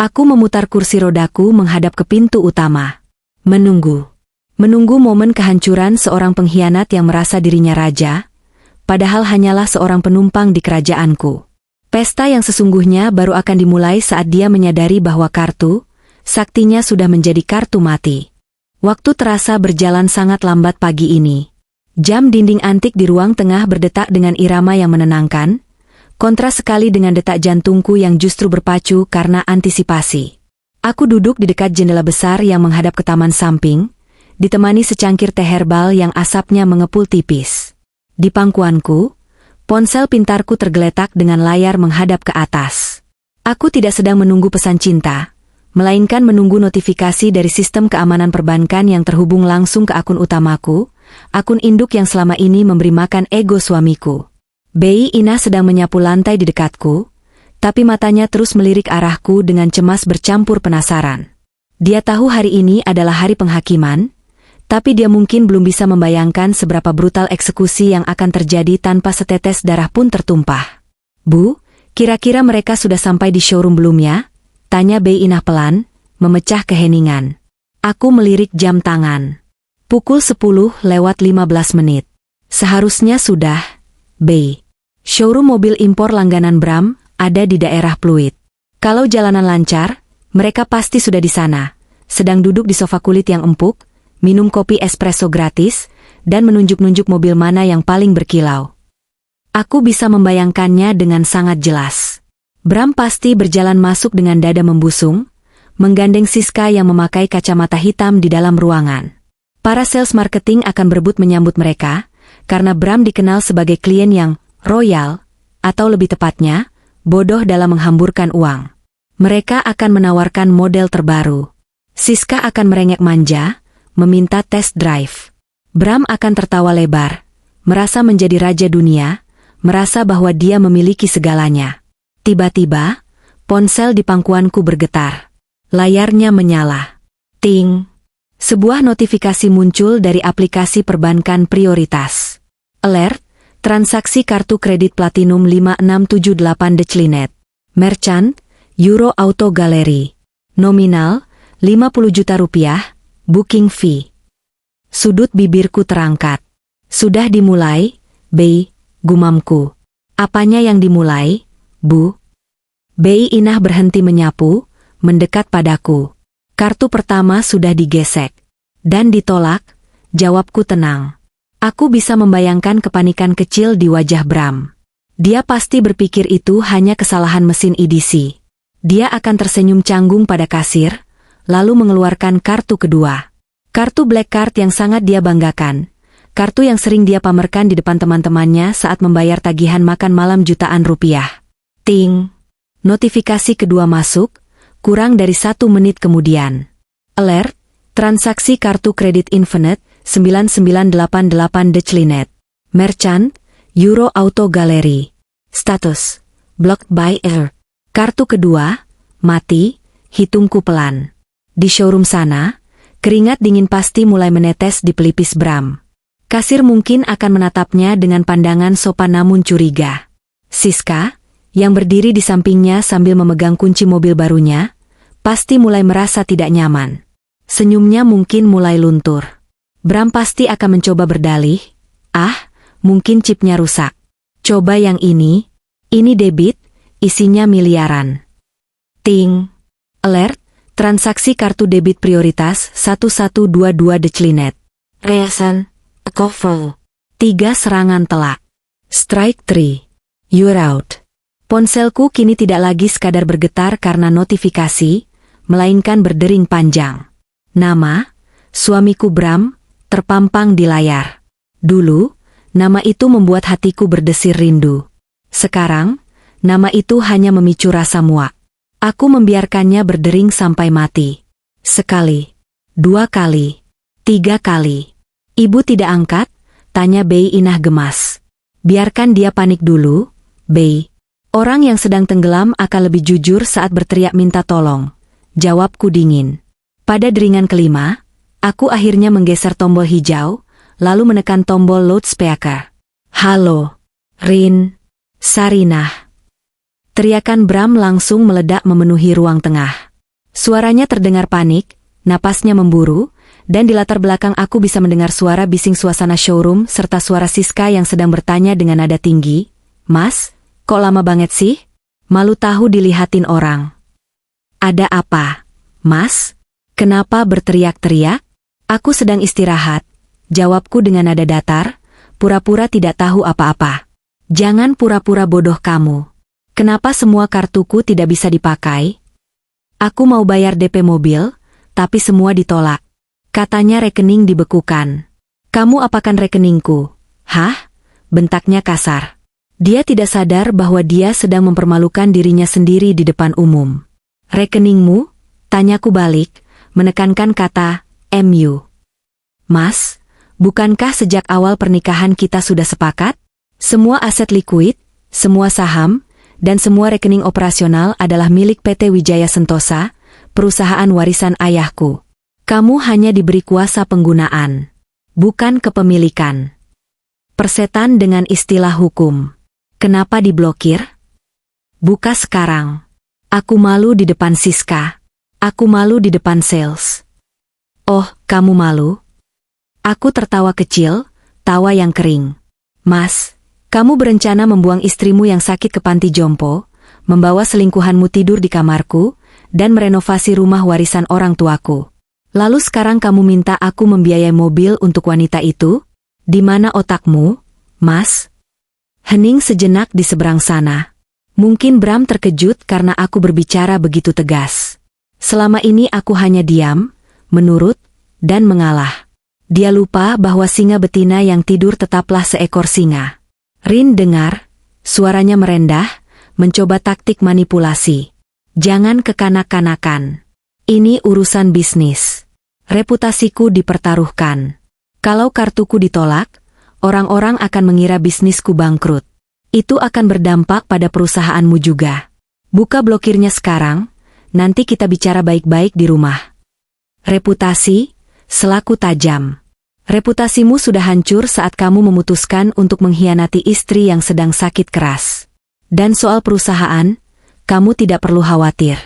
Aku memutar kursi rodaku menghadap ke pintu utama. Menunggu. Menunggu momen kehancuran seorang pengkhianat yang merasa dirinya raja, padahal hanyalah seorang penumpang di kerajaanku. Pesta yang sesungguhnya baru akan dimulai saat dia menyadari bahwa kartu, saktinya sudah menjadi kartu mati. Waktu terasa berjalan sangat lambat pagi ini. Jam dinding antik di ruang tengah berdetak dengan irama yang menenangkan, kontras sekali dengan detak jantungku yang justru berpacu karena antisipasi. Aku duduk di dekat jendela besar yang menghadap ke taman samping, ditemani secangkir teh herbal yang asapnya mengepul tipis. Di pangkuanku, ponsel pintarku tergeletak dengan layar menghadap ke atas. Aku tidak sedang menunggu pesan cinta, melainkan menunggu notifikasi dari sistem keamanan perbankan yang terhubung langsung ke akun utamaku, akun induk yang selama ini memberi makan ego suamiku. Bei Inah sedang menyapu lantai di dekatku, tapi matanya terus melirik arahku dengan cemas bercampur penasaran. Dia tahu hari ini adalah hari penghakiman, tapi dia mungkin belum bisa membayangkan seberapa brutal eksekusi yang akan terjadi tanpa setetes darah pun tertumpah. Bu, kira-kira mereka sudah sampai di showroom belum ya? Tanya Bei Inah pelan, memecah keheningan. Aku melirik jam tangan. Pukul 10:15. Seharusnya sudah, Bei. Showroom mobil impor langganan Bram ada di daerah Pluit. Kalau jalanan lancar, mereka pasti sudah di sana, sedang duduk di sofa kulit yang empuk, minum kopi espresso gratis, dan menunjuk-nunjuk mobil mana yang paling berkilau. Aku bisa membayangkannya dengan sangat jelas. Bram pasti berjalan masuk dengan dada membusung, menggandeng Siska yang memakai kacamata hitam di dalam ruangan. Para sales marketing akan berebut menyambut mereka, karena Bram dikenal sebagai klien yang royal, atau lebih tepatnya, bodoh dalam menghamburkan uang. Mereka akan menawarkan model terbaru. Siska akan merengek manja, meminta test drive. Bram akan tertawa lebar, merasa menjadi raja dunia, merasa bahwa dia memiliki segalanya. Tiba-tiba, ponsel di pangkuanku bergetar. Layarnya menyala. Ting! Sebuah notifikasi muncul dari aplikasi perbankan prioritas. Alert, transaksi kartu kredit Platinum 5678 Declinet. Merchant, Euro Auto Gallery. Nominal, 50 juta rupiah, booking fee. Sudut bibirku terangkat. Sudah dimulai, Bei, gumamku. Apanya yang dimulai, Bu? Bei Inah berhenti menyapu, mendekat padaku. Kartu pertama sudah digesek. Dan ditolak, jawabku tenang. Aku bisa membayangkan kepanikan kecil di wajah Bram. Dia pasti berpikir itu hanya kesalahan mesin EDC. Dia akan tersenyum canggung pada kasir, lalu mengeluarkan kartu kedua. Kartu Black Card yang sangat dia banggakan. Kartu yang sering dia pamerkan di depan teman-temannya saat membayar tagihan makan malam jutaan rupiah. Ting! Notifikasi kedua masuk, kurang dari 1 menit kemudian. Alert, transaksi kartu kredit Infinite, 9988 Declinet. Merchant, Euro Auto Gallery. Status, blocked by error. Kartu kedua, mati, hitungku pelan. Di showroom sana, keringat dingin pasti mulai menetes di pelipis Bram. Kasir mungkin akan menatapnya dengan pandangan sopan namun curiga. Siska, yang berdiri di sampingnya sambil memegang kunci mobil barunya, pasti mulai merasa tidak nyaman. Senyumnya mungkin mulai luntur. Bram pasti akan mencoba berdalih, mungkin chipnya rusak. Coba yang ini debit, isinya miliaran. Ting! Alert, transaksi kartu debit prioritas 1122 Declinet. Reason, cover. 3 serangan telak. Strike 3. You're out. Ponselku kini tidak lagi sekadar bergetar karena notifikasi, melainkan berdering panjang. Nama, suamiku Bram, terpampang di layar. Dulu, nama itu membuat hatiku berdesir rindu. Sekarang, nama itu hanya memicu rasa muak. Aku membiarkannya berdering sampai mati. Sekali, 2 kali, 3 kali. Ibu tidak angkat, tanya Bei Inah gemas. Biarkan dia panik dulu, Bei. Orang yang sedang tenggelam akan lebih jujur saat berteriak minta tolong. Jawabku dingin. Pada deringan kelima, aku akhirnya menggeser tombol hijau, lalu menekan tombol loudspeaker. Halo, Rin, Sarinah. Teriakan Bram langsung meledak memenuhi ruang tengah. Suaranya terdengar panik, napasnya memburu, dan di latar belakang aku bisa mendengar suara bising suasana showroom serta suara Siska yang sedang bertanya dengan nada tinggi, Mas, kok lama banget sih? Malu tahu dilihatin orang. Ada apa, Mas? Kenapa berteriak-teriak? Aku sedang istirahat, jawabku dengan nada datar, pura-pura tidak tahu apa-apa. Jangan pura-pura bodoh kamu. Kenapa semua kartuku tidak bisa dipakai? Aku mau bayar DP mobil, tapi semua ditolak. Katanya rekening dibekukan. Kamu apakan rekeningku? Hah? Bentaknya kasar. Dia tidak sadar bahwa dia sedang mempermalukan dirinya sendiri di depan umum. Rekeningmu? Tanyaku balik, menekankan kata MU. Mas, bukankah sejak awal pernikahan kita sudah sepakat? Semua aset likuid, semua saham, dan semua rekening operasional adalah milik PT Wijaya Sentosa, perusahaan warisan ayahku. Kamu hanya diberi kuasa penggunaan, bukan kepemilikan. Persetan dengan istilah hukum. Kenapa diblokir? Buka sekarang. Aku malu di depan Siska. Aku malu di depan sales. Oh, kamu malu? Aku tertawa kecil, tawa yang kering. Mas, kamu berencana membuang istrimu yang sakit ke panti jompo, membawa selingkuhanmu tidur di kamarku, dan merenovasi rumah warisan orang tuaku. Lalu sekarang kamu minta aku membiayai mobil untuk wanita itu? Di mana otakmu, Mas? Hening sejenak di seberang sana. Mungkin Bram terkejut karena aku berbicara begitu tegas. Selama ini aku hanya diam, menurut, dan mengalah. Dia lupa bahwa singa betina yang tidur tetaplah seekor singa. Rin dengar, suaranya merendah, mencoba taktik manipulasi. Jangan kekanak-kanakan. Ini urusan bisnis. Reputasiku dipertaruhkan. Kalau kartuku ditolak, orang-orang akan mengira bisnisku bangkrut. Itu akan berdampak pada perusahaanmu juga. Buka blokirnya sekarang, nanti kita bicara baik-baik di rumah. Reputasi, selaku tajam. Reputasimu sudah hancur saat kamu memutuskan untuk mengkhianati istri yang sedang sakit keras. Dan soal perusahaan, kamu tidak perlu khawatir.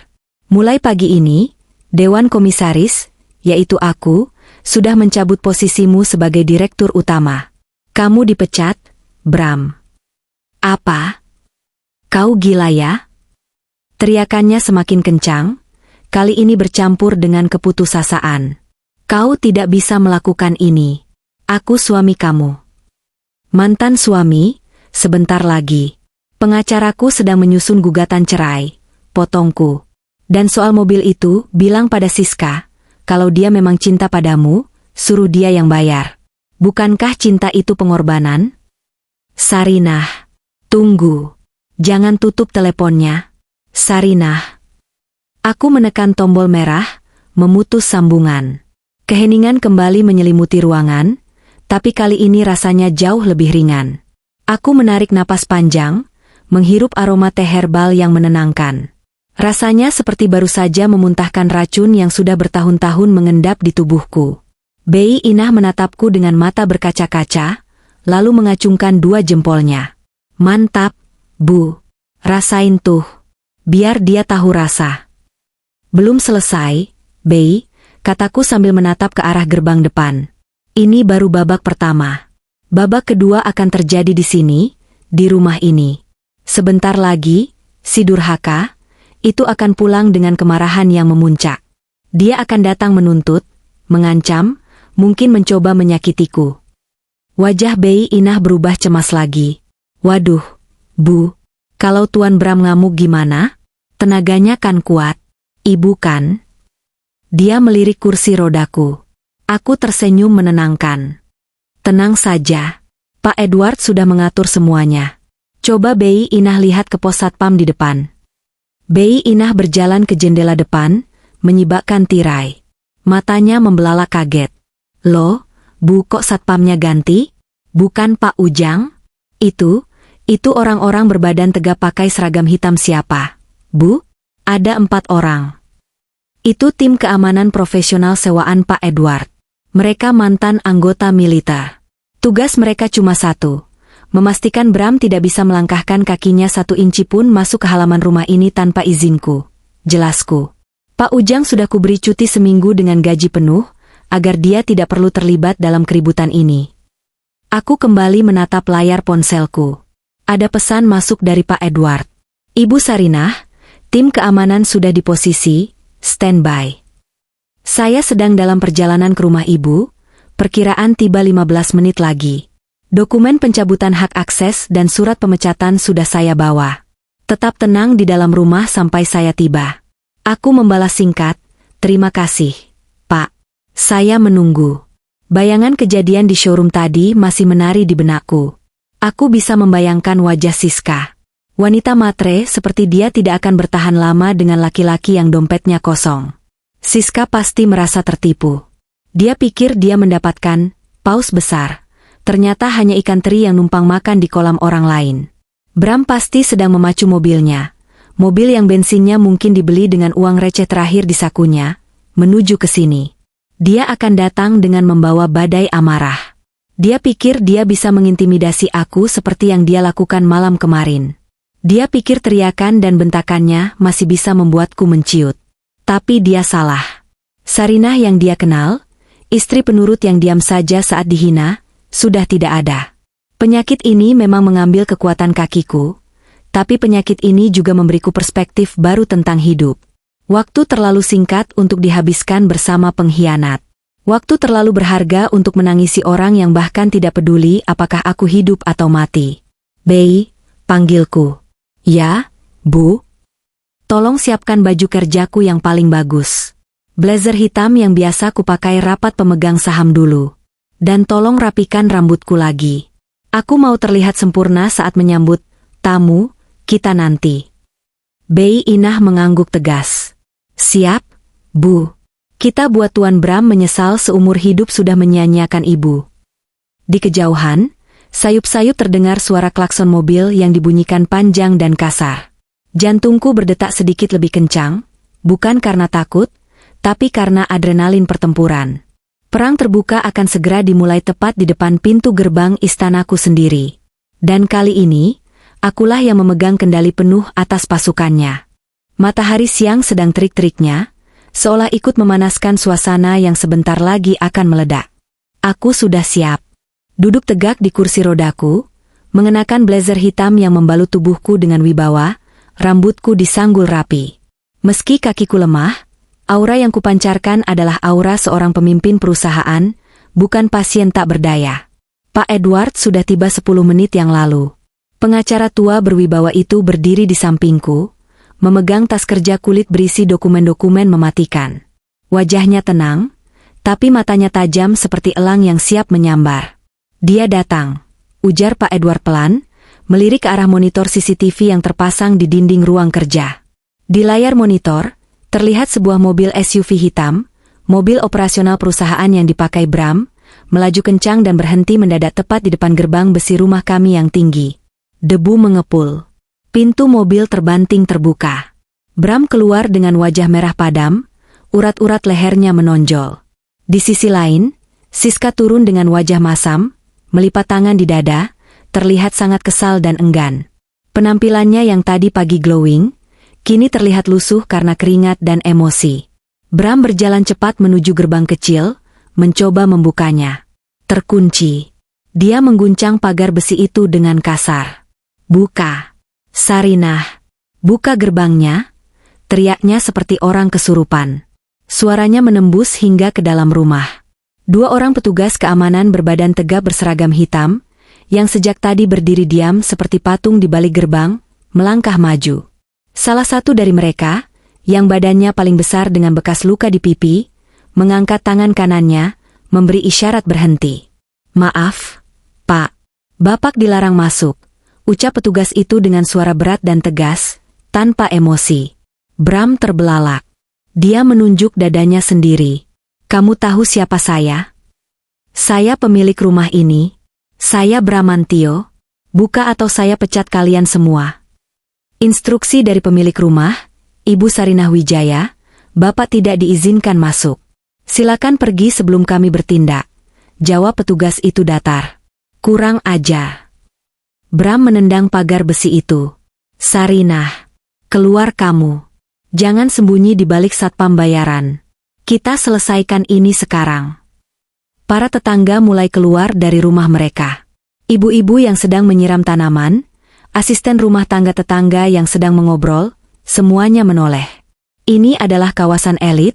Mulai pagi ini, Dewan Komisaris, yaitu aku, sudah mencabut posisimu sebagai direktur utama. Kamu dipecat, Bram. Apa? Kau gila ya? Teriakannya semakin kencang, kali ini bercampur dengan keputusasaan. Kau tidak bisa melakukan ini. Aku suami kamu. Mantan suami, sebentar lagi. Pengacaraku sedang menyusun gugatan cerai, potongku. Dan soal mobil itu, bilang pada Siska, kalau dia memang cinta padamu, suruh dia yang bayar. Bukankah cinta itu pengorbanan? Sarinah. Tunggu. Jangan tutup teleponnya. Sarinah. Aku menekan tombol merah, memutus sambungan. Keheningan kembali menyelimuti ruangan, tapi kali ini rasanya jauh lebih ringan. Aku menarik napas panjang, menghirup aroma teh herbal yang menenangkan. Rasanya seperti baru saja memuntahkan racun yang sudah bertahun-tahun mengendap di tubuhku. Bei Inah menatapku dengan mata berkaca-kaca, lalu mengacungkan dua jempolnya. Mantap, Bu. Rasain tuh. Biar dia tahu rasa. Belum selesai, Bei, kataku sambil menatap ke arah gerbang depan. Ini baru babak pertama. Babak kedua akan terjadi di sini, di rumah ini. Sebentar lagi, si durhaka, itu akan pulang dengan kemarahan yang memuncak. Dia akan datang menuntut, mengancam, mungkin mencoba menyakitiku. Wajah Bei Inah berubah cemas lagi. Waduh, Bu, kalau Tuan Bram ngamuk gimana? Tenaganya kan kuat. Ibu kan? Dia melirik kursi rodaku. Aku tersenyum menenangkan. Tenang saja. Pak Edward sudah mengatur semuanya. Coba Bei Inah lihat ke pos satpam di depan. Bei Inah berjalan ke jendela depan, menyibakkan tirai. Matanya membelalak kaget. Loh, Bu, kok satpamnya ganti? Bukan Pak Ujang? Itu orang-orang berbadan tegap pakai seragam hitam siapa? Bu? Ada 4 orang. Itu tim keamanan profesional sewaan Pak Edward. Mereka mantan anggota militer. Tugas mereka cuma satu. Memastikan Bram tidak bisa melangkahkan kakinya 1 inci pun masuk ke halaman rumah ini tanpa izinku. Jelasku. Pak Ujang sudah kuberi cuti seminggu dengan gaji penuh, agar dia tidak perlu terlibat dalam keributan ini. Aku kembali menatap layar ponselku. Ada pesan masuk dari Pak Edward. Ibu Sarinah, tim keamanan sudah di posisi, standby. Saya sedang dalam perjalanan ke rumah Ibu, perkiraan tiba 15 menit lagi. Dokumen pencabutan hak akses dan surat pemecatan sudah saya bawa. Tetap tenang di dalam rumah sampai saya tiba. Aku membalas singkat, terima kasih, Pak. Saya menunggu. Bayangan kejadian di showroom tadi masih menari di benakku. Aku bisa membayangkan wajah Siska. Wanita matre seperti dia tidak akan bertahan lama dengan laki-laki yang dompetnya kosong. Siska pasti merasa tertipu. Dia pikir dia mendapatkan paus besar. Ternyata hanya ikan teri yang numpang makan di kolam orang lain. Bram pasti sedang memacu mobilnya. Mobil yang bensinnya mungkin dibeli dengan uang receh terakhir di sakunya, menuju ke sini. Dia akan datang dengan membawa badai amarah. Dia pikir dia bisa mengintimidasi aku seperti yang dia lakukan malam kemarin. Dia pikir teriakan dan bentakannya masih bisa membuatku menciut. Tapi dia salah. Sarinah yang dia kenal, istri penurut yang diam saja saat dihina, sudah tidak ada. Penyakit ini memang mengambil kekuatan kakiku, tapi penyakit ini juga memberiku perspektif baru tentang hidup. Waktu terlalu singkat untuk dihabiskan bersama pengkhianat. Waktu terlalu berharga untuk menangisi orang yang bahkan tidak peduli apakah aku hidup atau mati. Bei, panggilku. Ya, Bu. Tolong siapkan baju kerjaku yang paling bagus. Blazer hitam yang biasa kupakai rapat pemegang saham dulu. Dan tolong rapikan rambutku lagi. Aku mau terlihat sempurna saat menyambut tamu kita nanti. Bei Inah mengangguk tegas. Siap, Bu. Kita buat Tuan Bram menyesal seumur hidup sudah menyia-nyiakan ibu. Di kejauhan, sayup-sayup terdengar suara klakson mobil yang dibunyikan panjang dan kasar. Jantungku berdetak sedikit lebih kencang, bukan karena takut, tapi karena adrenalin pertempuran. Perang terbuka akan segera dimulai tepat di depan pintu gerbang istanaku sendiri. Dan kali ini, akulah yang memegang kendali penuh atas pasukannya. Matahari siang sedang terik-teriknya, seolah ikut memanaskan suasana yang sebentar lagi akan meledak. Aku sudah siap. Duduk tegak di kursi rodaku, mengenakan blazer hitam yang membalut tubuhku dengan wibawa, rambutku disanggul rapi. Meski kakiku lemah, aura yang kupancarkan adalah aura seorang pemimpin perusahaan, bukan pasien tak berdaya. Pak Edward sudah tiba 10 menit yang lalu. Pengacara tua berwibawa itu berdiri di sampingku, memegang tas kerja kulit berisi dokumen-dokumen mematikan. Wajahnya tenang, tapi matanya tajam seperti elang yang siap menyambar. Dia datang, ujar Pak Edward pelan, melirik ke arah monitor CCTV yang terpasang di dinding ruang kerja. Di layar monitor, terlihat sebuah mobil SUV hitam, mobil operasional perusahaan yang dipakai Bram, melaju kencang dan berhenti mendadak tepat di depan gerbang besi rumah kami yang tinggi. Debu mengepul. Pintu mobil terbanting terbuka. Bram keluar dengan wajah merah padam, urat-urat lehernya menonjol. Di sisi lain, Siska turun dengan wajah masam, melipat tangan di dada, terlihat sangat kesal dan enggan. Penampilannya yang tadi pagi glowing, kini terlihat lusuh karena keringat dan emosi. Bram berjalan cepat menuju gerbang kecil, mencoba membukanya. Terkunci. Dia mengguncang pagar besi itu dengan kasar. Buka. Sarinah, buka gerbangnya, teriaknya seperti orang kesurupan. Suaranya menembus hingga ke dalam rumah. 2 orang petugas keamanan berbadan tegap berseragam hitam, yang sejak tadi berdiri diam seperti patung di balik gerbang, melangkah maju. Salah satu dari mereka, yang badannya paling besar dengan bekas luka di pipi, mengangkat tangan kanannya, memberi isyarat berhenti. Maaf, Pak. Bapak dilarang masuk. Ucap petugas itu dengan suara berat dan tegas, tanpa emosi. Bram terbelalak. Dia menunjuk dadanya sendiri. Kamu tahu siapa saya? Saya pemilik rumah ini. Saya Bramantio. Buka atau saya pecat kalian semua. Instruksi dari pemilik rumah, Ibu Sarinah Wijaya, Bapak tidak diizinkan masuk. Silakan pergi sebelum kami bertindak. Jawab petugas itu datar. Kurang ajar. Bram menendang pagar besi itu. Sarinah, keluar kamu. Jangan sembunyi di balik satpam bayaran. Kita selesaikan ini sekarang. Para tetangga mulai keluar dari rumah mereka. Ibu-ibu yang sedang menyiram tanaman, asisten rumah tangga tetangga yang sedang mengobrol, semuanya menoleh. Ini adalah kawasan elit,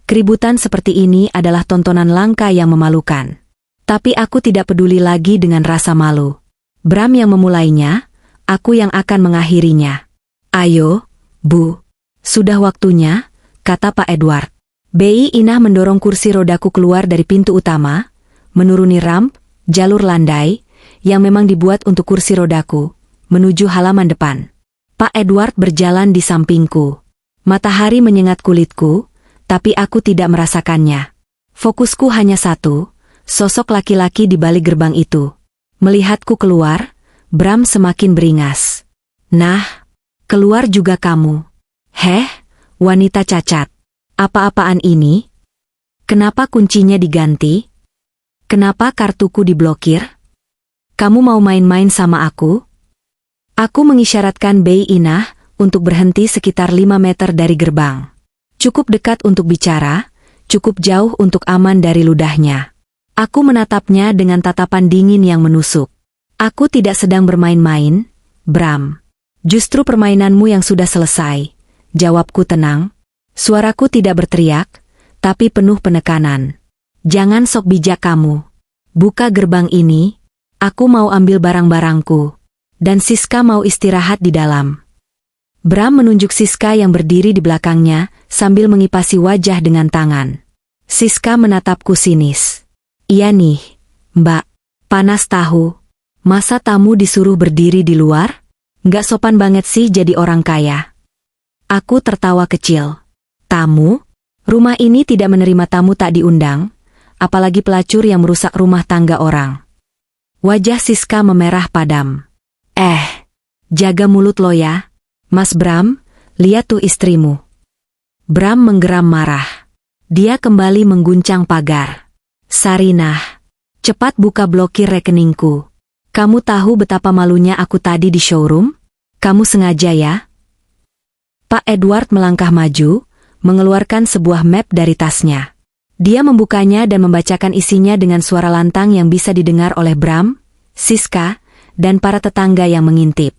keributan seperti ini adalah tontonan langka yang memalukan. Tapi aku tidak peduli lagi dengan rasa malu. Bram yang memulainya, aku yang akan mengakhirinya. Ayo, Bu. Sudah waktunya, kata Pak Edward. Bei Inah mendorong kursi rodaku keluar dari pintu utama, menuruni ramp, jalur landai, yang memang dibuat untuk kursi rodaku, menuju halaman depan. Pak Edward berjalan di sampingku. Matahari menyengat kulitku, tapi aku tidak merasakannya. Fokusku hanya satu, sosok laki-laki di balik gerbang itu. Melihatku keluar, Bram semakin beringas. Nah, keluar juga kamu. Heh, wanita cacat. Apa-apaan ini? Kenapa kuncinya diganti? Kenapa kartuku diblokir? Kamu mau main-main sama aku? Aku mengisyaratkan Bei Inah untuk berhenti sekitar 5 meter dari gerbang. Cukup dekat untuk bicara, cukup jauh untuk aman dari ludahnya. Aku menatapnya dengan tatapan dingin yang menusuk. Aku tidak sedang bermain-main, Bram. Justru permainanmu yang sudah selesai. Jawabku tenang. Suaraku tidak berteriak, tapi penuh penekanan. Jangan sok bijak kamu. Buka gerbang ini, aku mau ambil barang-barangku. dan Siska mau istirahat di dalam. Bram menunjuk Siska yang berdiri di belakangnya, sambil mengipasi wajah dengan tangan. Siska menatapku sinis. Iya nih, Mbak. Panas tahu. Masa tamu disuruh berdiri di luar? Nggak sopan banget sih jadi orang kaya. Aku tertawa kecil. Tamu? Rumah ini tidak menerima tamu tak diundang, apalagi pelacur yang merusak rumah tangga orang. Wajah Siska memerah padam. Jaga mulut lo ya. Mas Bram, lihat tuh istrimu. Bram menggeram marah. Dia kembali mengguncang pagar. Sarinah, cepat buka blokir rekeningku. Kamu tahu betapa malunya aku tadi di showroom? Kamu sengaja ya? Pak Edward melangkah maju, mengeluarkan sebuah map dari tasnya. Dia membukanya dan membacakan isinya dengan suara lantang yang bisa didengar oleh Bram, Siska, dan para tetangga yang mengintip.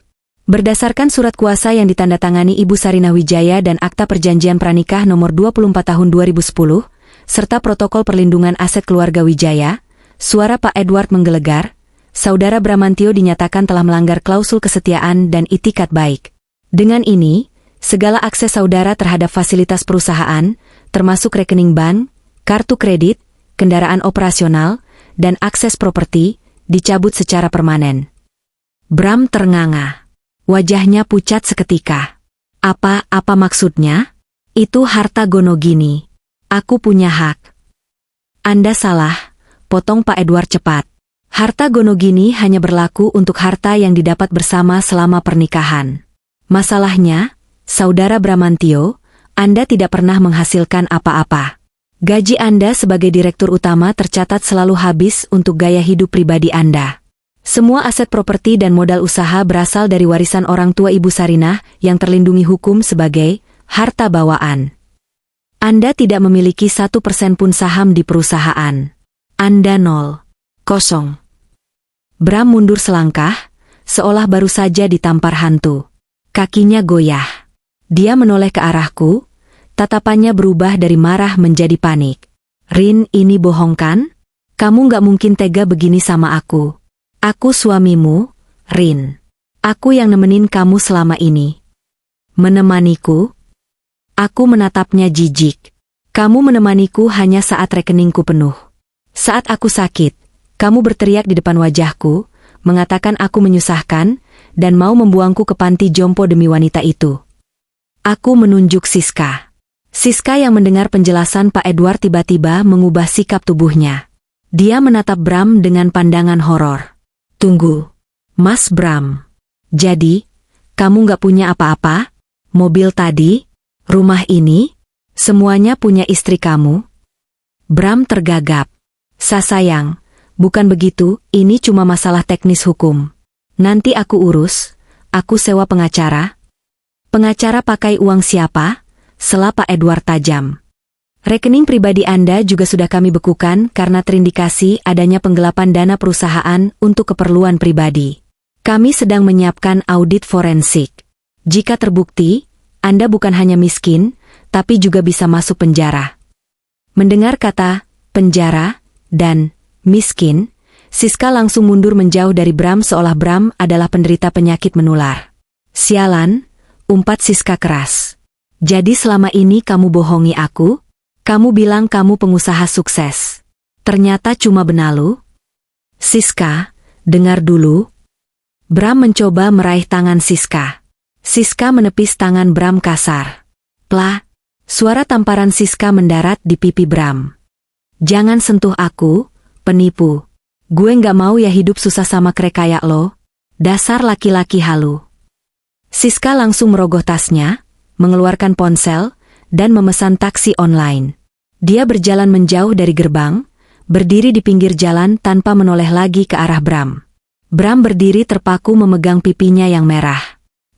Berdasarkan surat kuasa yang ditandatangani Ibu Sarinah Wijaya dan Akta Perjanjian Pranikah nomor 24 tahun 2010, serta protokol perlindungan aset keluarga Wijaya, suara Pak Edward menggelegar. Saudara Bramantio dinyatakan telah melanggar klausul kesetiaan dan itikat baik. Dengan ini, segala akses saudara terhadap fasilitas perusahaan, termasuk rekening bank, kartu kredit, kendaraan operasional, dan akses properti, dicabut secara permanen. Bram ternganga. Wajahnya pucat seketika. Apa maksudnya? Itu harta Gonogini. Aku punya hak. Anda salah, potong Pak Edward cepat. Harta Gonogini hanya berlaku untuk harta yang didapat bersama selama pernikahan. Masalahnya, Saudara Bramantio, Anda tidak pernah menghasilkan apa-apa. Gaji Anda sebagai direktur utama tercatat selalu habis untuk gaya hidup pribadi Anda. Semua aset properti dan modal usaha berasal dari warisan orang tua Ibu Sarinah yang terlindungi hukum sebagai harta bawaan. Anda tidak memiliki 1% pun saham di perusahaan. Anda 0. Kosong. Bram mundur selangkah, seolah baru saja ditampar hantu. Kakinya goyah. Dia menoleh ke arahku, tatapannya berubah dari marah menjadi panik. Rin, ini bohong kan? Kamu nggak mungkin tega begini sama aku. Aku suamimu, Rin. Aku yang nemenin kamu selama ini. Menemaniku? Aku menatapnya jijik. Kamu menemaniku hanya saat rekeningku penuh. Saat aku sakit, kamu berteriak di depan wajahku, mengatakan aku menyusahkan, dan mau membuangku ke panti jompo demi wanita itu. Aku menunjuk Siska. Siska yang mendengar penjelasan Pak Edward tiba-tiba mengubah sikap tubuhnya. Dia menatap Bram dengan pandangan horor. Tunggu, Mas Bram. Jadi, kamu nggak punya apa-apa? Mobil tadi? Rumah ini? Semuanya punya istri kamu? Bram tergagap. Sayang, bukan begitu, ini cuma masalah teknis hukum. Nanti aku urus, aku sewa pengacara. Pengacara pakai uang siapa? Sela Pak Edward tajam. Rekening pribadi Anda juga sudah kami bekukan karena terindikasi adanya penggelapan dana perusahaan untuk keperluan pribadi. Kami sedang menyiapkan audit forensik. Jika terbukti, Anda bukan hanya miskin, tapi juga bisa masuk penjara. Mendengar kata penjara dan miskin, Siska langsung mundur menjauh dari Bram seolah Bram adalah penderita penyakit menular. Sialan, umpat Siska keras. Jadi selama ini kamu bohongi aku? Kamu bilang kamu pengusaha sukses. Ternyata cuma benalu? Siska, dengar dulu. Bram mencoba meraih tangan Siska. Siska menepis tangan Bram kasar. Plah, suara tamparan Siska mendarat di pipi Bram. Jangan sentuh aku, penipu. Gue nggak mau ya hidup susah sama krek kayak lo. Dasar laki-laki halu. Siska langsung merogoh tasnya, mengeluarkan ponsel, dan memesan taksi online. Dia berjalan menjauh dari gerbang, berdiri di pinggir jalan tanpa menoleh lagi ke arah Bram. Bram berdiri terpaku memegang pipinya yang merah.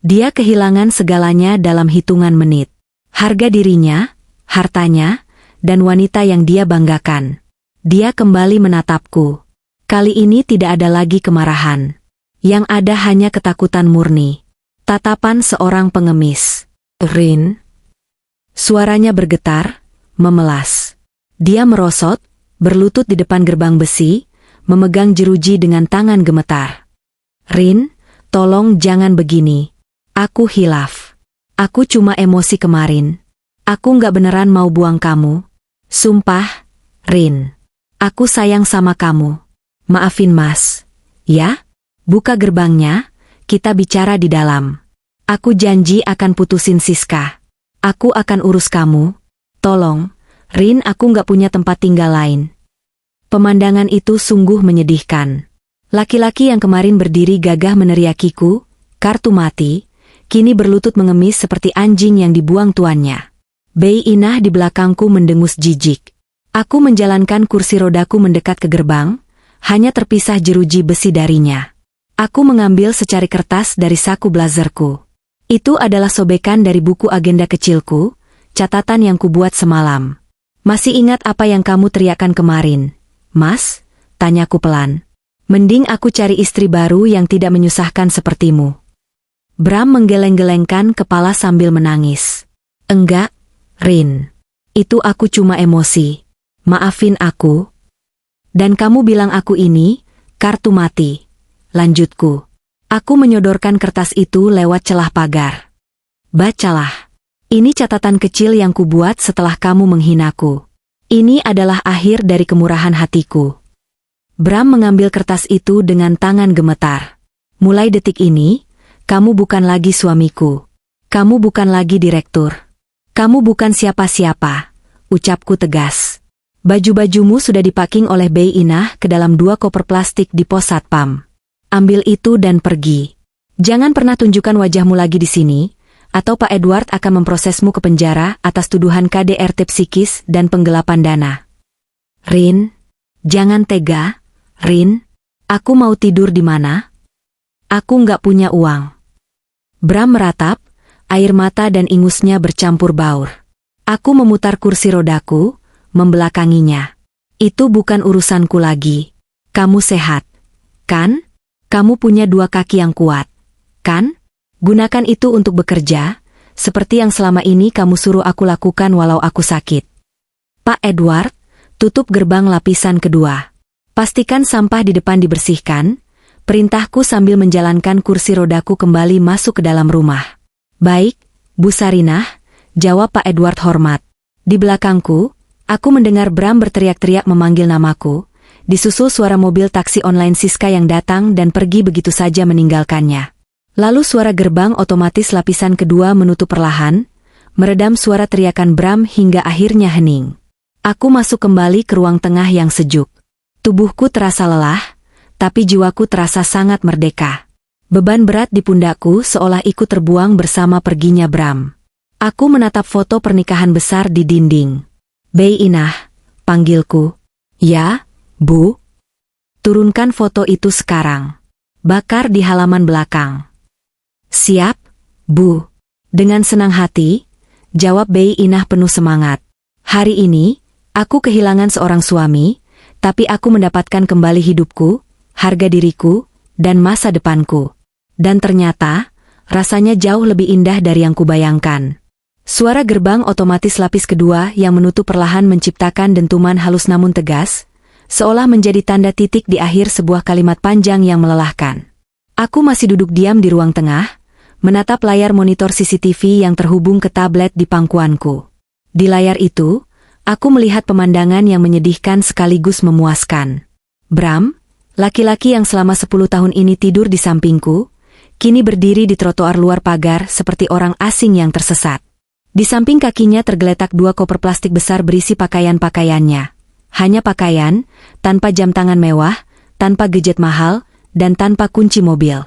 Dia kehilangan segalanya dalam hitungan menit. Harga dirinya, hartanya, dan wanita yang dia banggakan. Dia kembali menatapku. Kali ini tidak ada lagi kemarahan. Yang ada hanya ketakutan murni. Tatapan seorang pengemis. Rin. Suaranya bergetar, memelas. Dia merosot, berlutut di depan gerbang besi, memegang jeruji dengan tangan gemetar. Rin, Tolong jangan begini. Aku hilaf. Aku cuma emosi kemarin. Aku nggak beneran mau buang kamu. Sumpah, Rin. Aku sayang sama kamu. Maafin Mas. Ya? Buka gerbangnya, kita bicara di dalam. Aku janji akan putusin Siska. Aku akan urus kamu. Tolong, Rin, aku nggak punya tempat tinggal lain. Pemandangan itu sungguh menyedihkan. Laki-laki yang kemarin berdiri gagah meneriakiku, kartu mati, kini berlutut mengemis seperti anjing yang dibuang tuannya. Bei Inah di belakangku mendengus jijik. Aku menjalankan kursi rodaku mendekat ke gerbang, hanya terpisah jeruji besi darinya. Aku mengambil secari kertas dari saku blazerku. Itu adalah sobekan dari buku agenda kecilku, catatan yang kubuat semalam. Masih ingat apa yang kamu teriakkan kemarin, Mas? Tanyaku pelan. Mending aku cari istri baru yang tidak menyusahkan sepertimu. Bram menggeleng-gelengkan kepala sambil menangis. Enggak, Rin. Itu aku cuma emosi. Maafin aku. Dan kamu bilang aku ini, kartu mati. Lanjutku. Aku menyodorkan kertas itu lewat celah pagar. Bacalah. Ini catatan kecil yang kubuat setelah kamu menghinaku. Ini adalah akhir dari kemurahan hatiku. Bram mengambil kertas itu dengan tangan gemetar. Mulai detik ini, kamu bukan lagi suamiku. Kamu bukan lagi direktur. Kamu bukan siapa-siapa, ucapku tegas. Baju-bajumu sudah dipacking oleh Bei Inah ke dalam 2 koper plastik di pos satpam. Ambil itu dan pergi. Jangan pernah tunjukkan wajahmu lagi di sini, atau Pak Edward akan memprosesmu ke penjara atas tuduhan KDRT psikis dan penggelapan dana. Rin, jangan tega, Rin. Aku mau tidur di mana? Aku nggak punya uang. Bram meratap, air mata dan ingusnya bercampur baur. Aku memutar kursi rodaku, membelakanginya. Itu bukan urusanku lagi. Kamu sehat, kan? Kamu punya 2 kaki yang kuat, kan? Gunakan itu untuk bekerja, seperti yang selama ini kamu suruh aku lakukan walau aku sakit. Pak Edward, tutup gerbang lapisan kedua. Pastikan sampah di depan dibersihkan, perintahku sambil menjalankan kursi rodaku kembali masuk ke dalam rumah. Baik, Bu Sarinah, jawab Pak Edward hormat. Di belakangku, aku mendengar Bram berteriak-teriak memanggil namaku, disusul suara mobil taksi online Siska yang datang dan pergi begitu saja meninggalkannya. Lalu suara gerbang otomatis lapisan kedua menutup perlahan, meredam suara teriakan Bram hingga akhirnya hening. Aku masuk kembali ke ruang tengah yang sejuk. Tubuhku terasa lelah, tapi jiwaku terasa sangat merdeka. Beban berat di pundakku seolah ikut terbuang bersama perginya Bram. Aku menatap foto pernikahan besar di dinding. Bei Inah, panggilku. Ya, Bu. Turunkan foto itu sekarang. Bakar di halaman belakang. Siap, Bu. Dengan senang hati, jawab Bei Inah penuh semangat. Hari ini, aku kehilangan seorang suami, tapi aku mendapatkan kembali hidupku, harga diriku, dan masa depanku. Dan ternyata, rasanya jauh lebih indah dari yang kubayangkan. Suara gerbang otomatis lapis kedua yang menutup perlahan menciptakan dentuman halus namun tegas, seolah menjadi tanda titik di akhir sebuah kalimat panjang yang melelahkan. Aku masih duduk diam di ruang tengah, menatap layar monitor CCTV yang terhubung ke tablet di pangkuanku. Di layar itu, aku melihat pemandangan yang menyedihkan sekaligus memuaskan. Bram, laki-laki yang selama 10 tahun ini tidur di sampingku, kini berdiri di trotoar luar pagar seperti orang asing yang tersesat. Di samping kakinya tergeletak 2 koper plastik besar berisi pakaian-pakaiannya. Hanya pakaian, tanpa jam tangan mewah, tanpa gadget mahal, dan tanpa kunci mobil.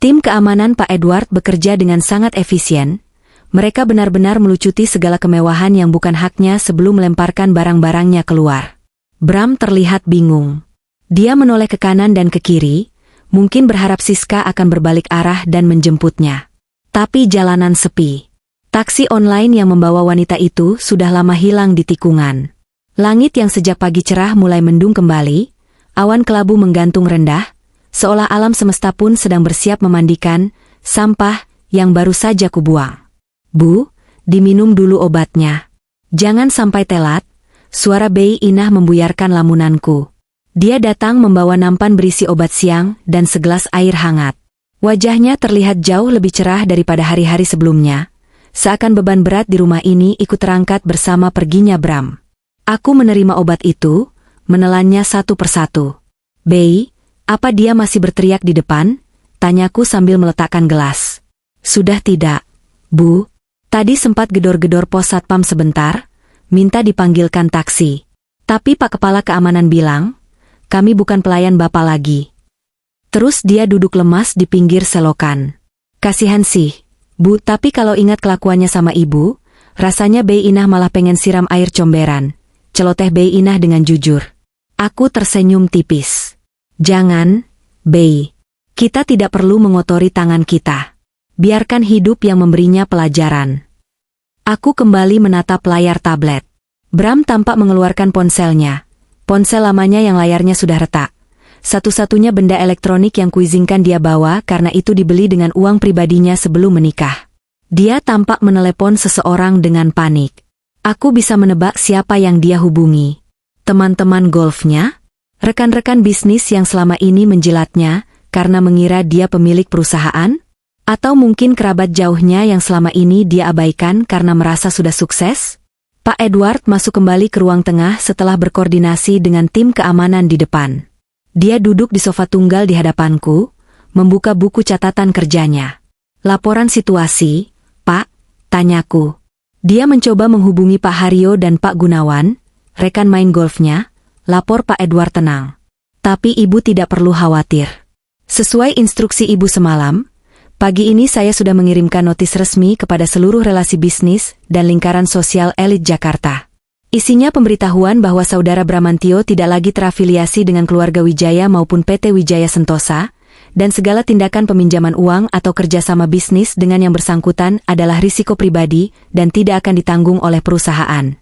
Tim keamanan Pak Edward bekerja dengan sangat efisien. Mereka benar-benar melucuti segala kemewahan yang bukan haknya sebelum melemparkan barang-barangnya keluar. Bram terlihat bingung. Dia menoleh ke kanan dan ke kiri, mungkin berharap Siska akan berbalik arah dan menjemputnya. Tapi jalanan sepi. Taksi online yang membawa wanita itu sudah lama hilang di tikungan. Langit yang sejak pagi cerah mulai mendung kembali, awan kelabu menggantung rendah, seolah alam semesta pun sedang bersiap memandikan sampah yang baru saja kubuang. Bu, diminum dulu obatnya. Jangan sampai telat, suara Bei Inah membuyarkan lamunanku. Dia datang membawa nampan berisi obat siang dan segelas air hangat. Wajahnya terlihat jauh lebih cerah daripada hari-hari sebelumnya, seakan beban berat di rumah ini ikut terangkat bersama perginya Bram. Aku menerima obat itu, menelannya satu persatu. "Bei, apa dia masih berteriak di depan?" tanyaku sambil meletakkan gelas. "Sudah tidak, Bu. Tadi sempat gedor-gedor pos satpam sebentar, minta dipanggilkan taksi. Tapi Pak Kepala Keamanan bilang, kami bukan pelayan Bapak lagi." Terus dia duduk lemas di pinggir selokan. "Kasihan sih, Bu, tapi kalau ingat kelakuannya sama Ibu, rasanya Bei Inah malah pengen siram air comberan," celoteh Bei Inah dengan jujur. Aku tersenyum tipis. "Jangan, Bei. Kita tidak perlu mengotori tangan kita. Biarkan hidup yang memberinya pelajaran." Aku kembali menatap layar tablet. Bram tampak mengeluarkan ponselnya. Ponsel lamanya yang layarnya sudah retak. Satu-satunya benda elektronik yang kuizinkan dia bawa karena itu dibeli dengan uang pribadinya sebelum menikah. Dia tampak menelepon seseorang dengan panik. Aku bisa menebak siapa yang dia hubungi. Teman-teman golfnya? Rekan-rekan bisnis yang selama ini menjilatnya karena mengira dia pemilik perusahaan? Atau mungkin kerabat jauhnya yang selama ini dia abaikan karena merasa sudah sukses? Pak Edward masuk kembali ke ruang tengah setelah berkoordinasi dengan tim keamanan di depan. Dia duduk di sofa tunggal di hadapanku, membuka buku catatan kerjanya. "Laporan situasi, Pak," tanyaku. Dia mencoba menghubungi Pak Haryo dan Pak Gunawan, rekan main golfnya. "Lapor Pak Edward tenang. Tapi Ibu tidak perlu khawatir. Sesuai instruksi Ibu semalam, pagi ini saya sudah mengirimkan notis resmi kepada seluruh relasi bisnis dan lingkaran sosial elit Jakarta. Isinya pemberitahuan bahwa Saudara Bramantio tidak lagi terafiliasi dengan keluarga Wijaya maupun PT Wijaya Sentosa, dan segala tindakan peminjaman uang atau kerjasama bisnis dengan yang bersangkutan adalah risiko pribadi dan tidak akan ditanggung oleh perusahaan."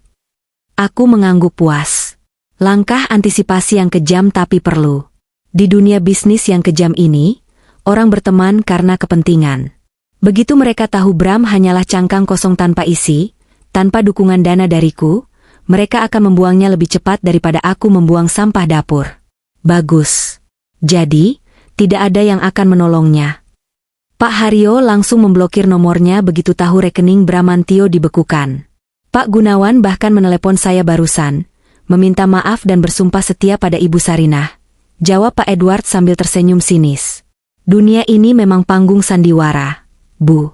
Aku mengangguk puas. Langkah antisipasi yang kejam tapi perlu. Di dunia bisnis yang kejam ini, orang berteman karena kepentingan. Begitu mereka tahu Bram hanyalah cangkang kosong tanpa isi, tanpa dukungan dana dariku, mereka akan membuangnya lebih cepat daripada aku membuang sampah dapur. Bagus. Jadi, tidak ada yang akan menolongnya. Pak Haryo langsung memblokir nomornya begitu tahu rekening Bramantio dibekukan. Pak Gunawan bahkan menelepon saya barusan, meminta maaf dan bersumpah setia pada Ibu Sarinah. Jawab Pak Edward sambil tersenyum sinis. "Dunia ini memang panggung sandiwara, Bu."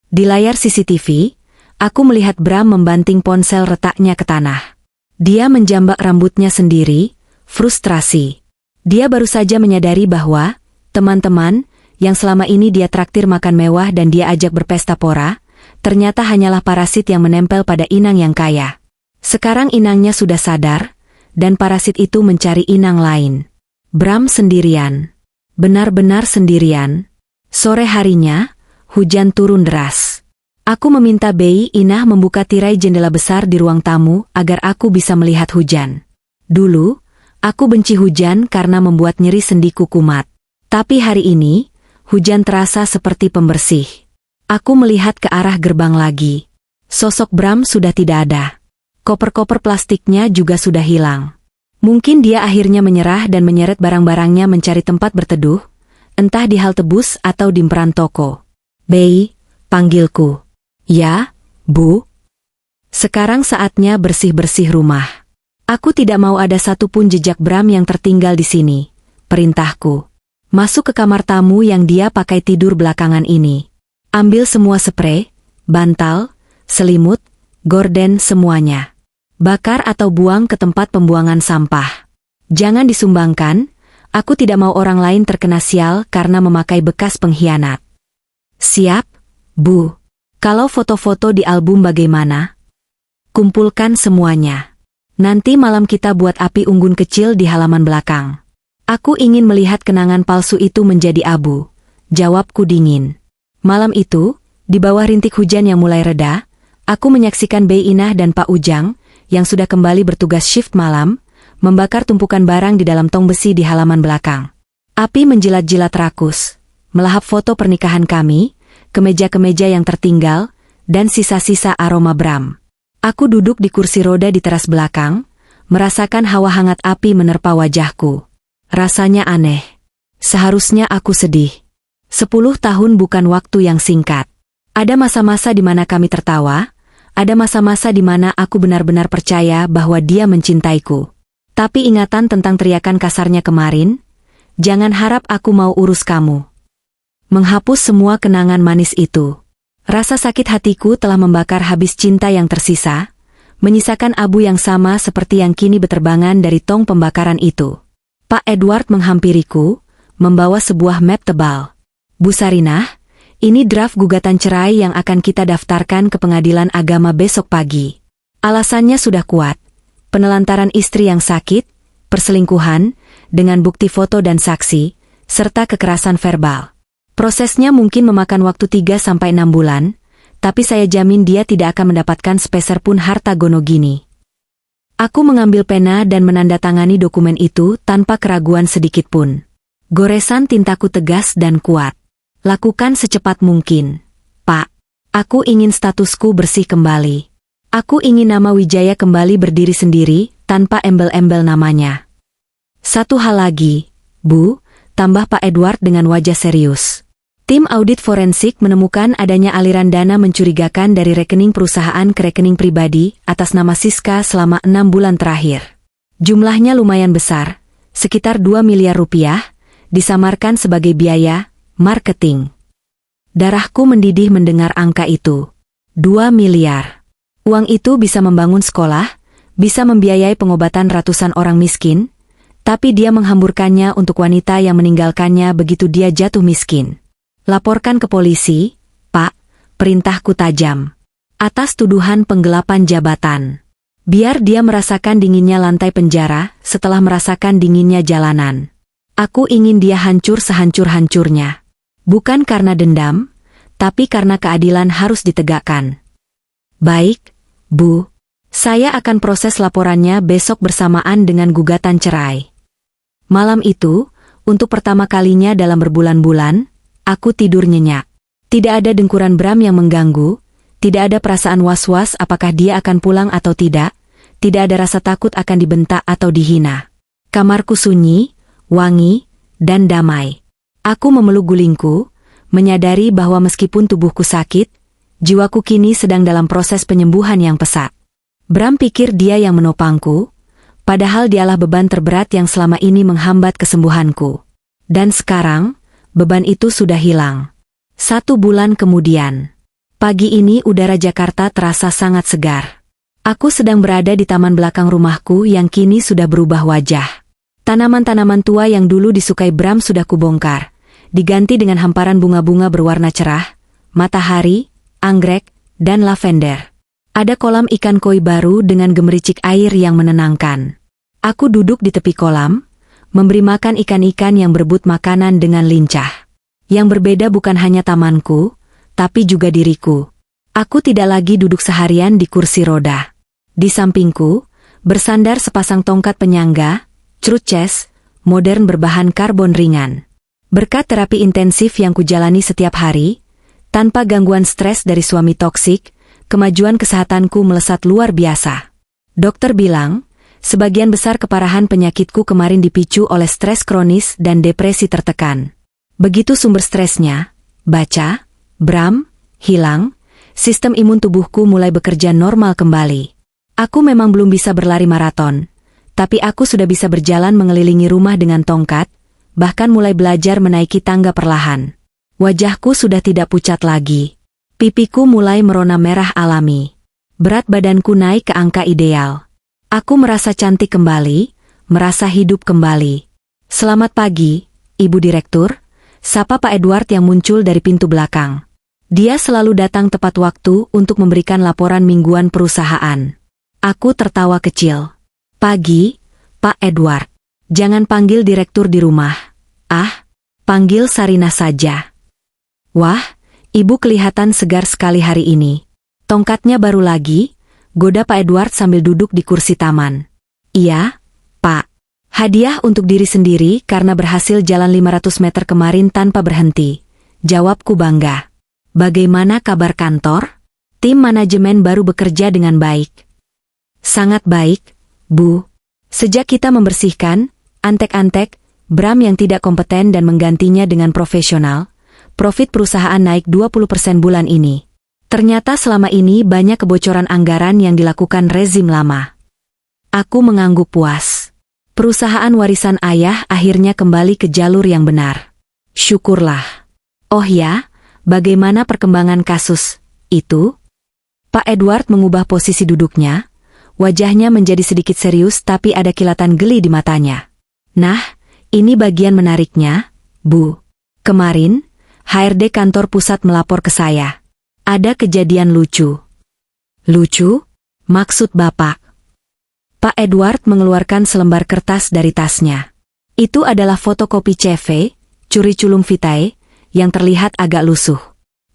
Di layar CCTV, aku melihat Bram membanting ponsel retaknya ke tanah. Dia menjambak rambutnya sendiri, frustrasi. Dia baru saja menyadari bahwa teman-teman yang selama ini dia traktir makan mewah dan dia ajak berpesta pora, ternyata hanyalah parasit yang menempel pada inang yang kaya. Sekarang inangnya sudah sadar, dan parasit itu mencari inang lain. Bram sendirian. Benar-benar sendirian. Sore harinya, hujan turun deras. Aku meminta Bei Inah membuka tirai jendela besar di ruang tamu agar aku bisa melihat hujan. Dulu, aku benci hujan karena membuat nyeri sendi kumat. Tapi hari ini, hujan terasa seperti pembersih. Aku melihat ke arah gerbang lagi. Sosok Bram sudah tidak ada. Koper-koper plastiknya juga sudah hilang. Mungkin dia akhirnya menyerah dan menyeret barang-barangnya mencari tempat berteduh, entah di halte bus atau di emperan toko. "Bei," panggilku. "Ya, Bu." Sekarang saatnya bersih-bersih rumah. Aku tidak mau ada satupun jejak Bram yang tertinggal di sini, perintahku. Masuk ke kamar tamu yang dia pakai tidur belakangan ini. Ambil semua sprei, bantal, selimut, gorden semuanya. Bakar atau buang ke tempat pembuangan sampah. Jangan disumbangkan, aku tidak mau orang lain terkena sial karena memakai bekas pengkhianat. "Siap, Bu." "Kalau foto-foto di album bagaimana?" "Kumpulkan semuanya. Nanti malam kita buat api unggun kecil di halaman belakang." "Aku ingin melihat kenangan palsu itu menjadi abu," jawabku dingin. Malam itu, di bawah rintik hujan yang mulai reda, aku menyaksikan Bei Inah dan Pak Ujang, yang sudah kembali bertugas shift malam, membakar tumpukan barang di dalam tong besi di halaman belakang. Api menjilat-jilat rakus, melahap foto pernikahan kami, kemeja-kemeja yang tertinggal, dan sisa-sisa aroma Bram. Aku duduk di kursi roda di teras belakang, merasakan hawa hangat api menerpa wajahku. Rasanya aneh. Seharusnya aku sedih. 10 tahun bukan waktu yang singkat. Ada masa-masa di mana kami tertawa, ada masa-masa di mana aku benar-benar percaya bahwa dia mencintaiku. Tapi ingatan tentang teriakan kasarnya kemarin, jangan harap aku mau urus kamu. Menghapus semua kenangan manis itu. Rasa sakit hatiku telah membakar habis cinta yang tersisa, menyisakan abu yang sama seperti yang kini beterbangan dari tong pembakaran itu. Pak Edward menghampiriku, membawa sebuah map tebal. Bu Sarinah, ini draft gugatan cerai yang akan kita daftarkan ke pengadilan agama besok pagi. Alasannya sudah kuat. Penelantaran istri yang sakit, perselingkuhan, dengan bukti foto dan saksi, serta kekerasan verbal. Prosesnya mungkin memakan waktu 3-6 bulan, tapi saya jamin dia tidak akan mendapatkan sepeser pun harta Gonogini. Aku mengambil pena dan menandatangani dokumen itu tanpa keraguan sedikit pun. Goresan tintaku tegas dan kuat. Lakukan secepat mungkin, Pak. Aku ingin statusku bersih kembali. Aku ingin nama Wijaya kembali berdiri sendiri, tanpa embel-embel namanya. Satu hal lagi, Bu, tambah Pak Edward dengan wajah serius. Tim audit forensik menemukan adanya aliran dana mencurigakan dari rekening perusahaan ke rekening pribadi atas nama Siska selama 6 bulan terakhir. Jumlahnya lumayan besar, sekitar 2 miliar rupiah, disamarkan sebagai biaya marketing. Darahku mendidih mendengar angka itu. 2 miliar. Uang itu bisa membangun sekolah, bisa membiayai pengobatan ratusan orang miskin, tapi dia menghamburkannya untuk wanita yang meninggalkannya begitu dia jatuh miskin. Laporkan ke polisi, Pak, perintahku tajam. Atas tuduhan penggelapan jabatan. Biar dia merasakan dinginnya lantai penjara setelah merasakan dinginnya jalanan. Aku ingin dia hancur sehancur-hancurnya. Bukan karena dendam, tapi karena keadilan harus ditegakkan. Baik, Bu. Saya akan proses laporannya besok bersamaan dengan gugatan cerai. Malam itu, untuk pertama kalinya dalam berbulan-bulan, aku tidur nyenyak. Tidak ada dengkuran Bram yang mengganggu, tidak ada perasaan was-was apakah dia akan pulang atau tidak ada rasa takut akan dibentak atau dihina. Kamarku sunyi, wangi, dan damai. Aku memeluk gulingku, menyadari bahwa meskipun tubuhku sakit, jiwaku kini sedang dalam proses penyembuhan yang pesat. Bram pikir dia yang menopangku, padahal dialah beban terberat yang selama ini menghambat kesembuhanku. Dan sekarang, beban itu sudah hilang. 1 bulan kemudian. Pagi ini udara Jakarta terasa sangat segar. Aku sedang berada di taman belakang rumahku yang kini sudah berubah wajah. Tanaman-tanaman tua yang dulu disukai Bram sudah kubongkar, diganti dengan hamparan bunga-bunga berwarna cerah, matahari, anggrek, dan lavender. Ada kolam ikan koi baru dengan gemericik air yang menenangkan. Aku duduk di tepi kolam, memberi makan ikan-ikan yang berebut makanan dengan lincah. Yang berbeda bukan hanya tamanku, tapi juga diriku. Aku tidak lagi duduk seharian di kursi roda. Di sampingku, bersandar sepasang tongkat penyangga, truth chest, modern berbahan karbon ringan. Berkat terapi intensif yang kujalani setiap hari, tanpa gangguan stres dari suami toksik, kemajuan kesehatanku melesat luar biasa. Dokter bilang, sebagian besar keparahan penyakitku kemarin dipicu oleh stres kronis dan depresi tertekan. Begitu sumber stresnya, baca, Bram, hilang, sistem imun tubuhku mulai bekerja normal kembali. Aku memang belum bisa berlari maraton, tapi aku sudah bisa berjalan mengelilingi rumah dengan tongkat, bahkan mulai belajar menaiki tangga perlahan. Wajahku sudah tidak pucat lagi. Pipiku mulai merona merah alami. Berat badanku naik ke angka ideal. Aku merasa cantik kembali, merasa hidup kembali. Selamat pagi, Ibu Direktur, sapa Pak Edward yang muncul dari pintu belakang. Dia selalu datang tepat waktu untuk memberikan laporan mingguan perusahaan. Aku tertawa kecil. Pagi, Pak Edward. Jangan panggil direktur di rumah. Panggil Sarinah saja. Wah, Ibu kelihatan segar sekali hari ini. Tongkatnya baru lagi, goda Pak Edward sambil duduk di kursi taman. Iya, Pak. Hadiah untuk diri sendiri karena berhasil jalan 500 meter kemarin tanpa berhenti. Jawabku bangga. Bagaimana kabar kantor? Tim manajemen baru bekerja dengan baik. Sangat baik, Bu. Sejak kita membersihkan, antek-antek, Bram yang tidak kompeten dan menggantinya dengan profesional, Profit perusahaan naik 20% bulan ini. Ternyata selama ini banyak kebocoran anggaran yang dilakukan rezim lama. Aku mengangguk puas. Perusahaan warisan ayah akhirnya kembali ke jalur yang benar. Syukurlah. Oh ya, bagaimana perkembangan kasus itu? Pak Edward mengubah posisi duduknya. Wajahnya menjadi sedikit serius tapi ada kilatan geli di matanya. Nah, ini bagian menariknya, Bu. Kemarin, HRD kantor pusat melapor ke saya. Ada kejadian lucu. Lucu? Maksud Bapak? Pak Edward mengeluarkan selembar kertas dari tasnya. Itu adalah fotokopi CV, curi-culung vitae, yang terlihat agak lusuh.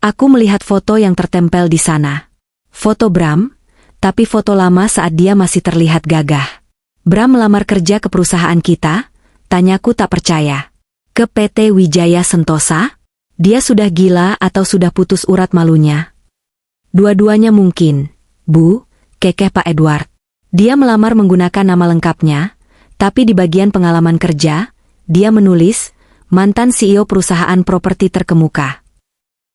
Aku melihat foto yang tertempel di sana. Foto Bram, tapi foto lama saat dia masih terlihat gagah. Bram melamar kerja ke perusahaan kita? Tanyaku tak percaya. Ke PT Wijaya Sentosa? Dia sudah gila atau sudah putus urat malunya? Dua-duanya mungkin, Bu, kekeh Pak Edward. Dia melamar menggunakan nama lengkapnya, tapi di bagian pengalaman kerja, dia menulis, mantan CEO perusahaan properti terkemuka.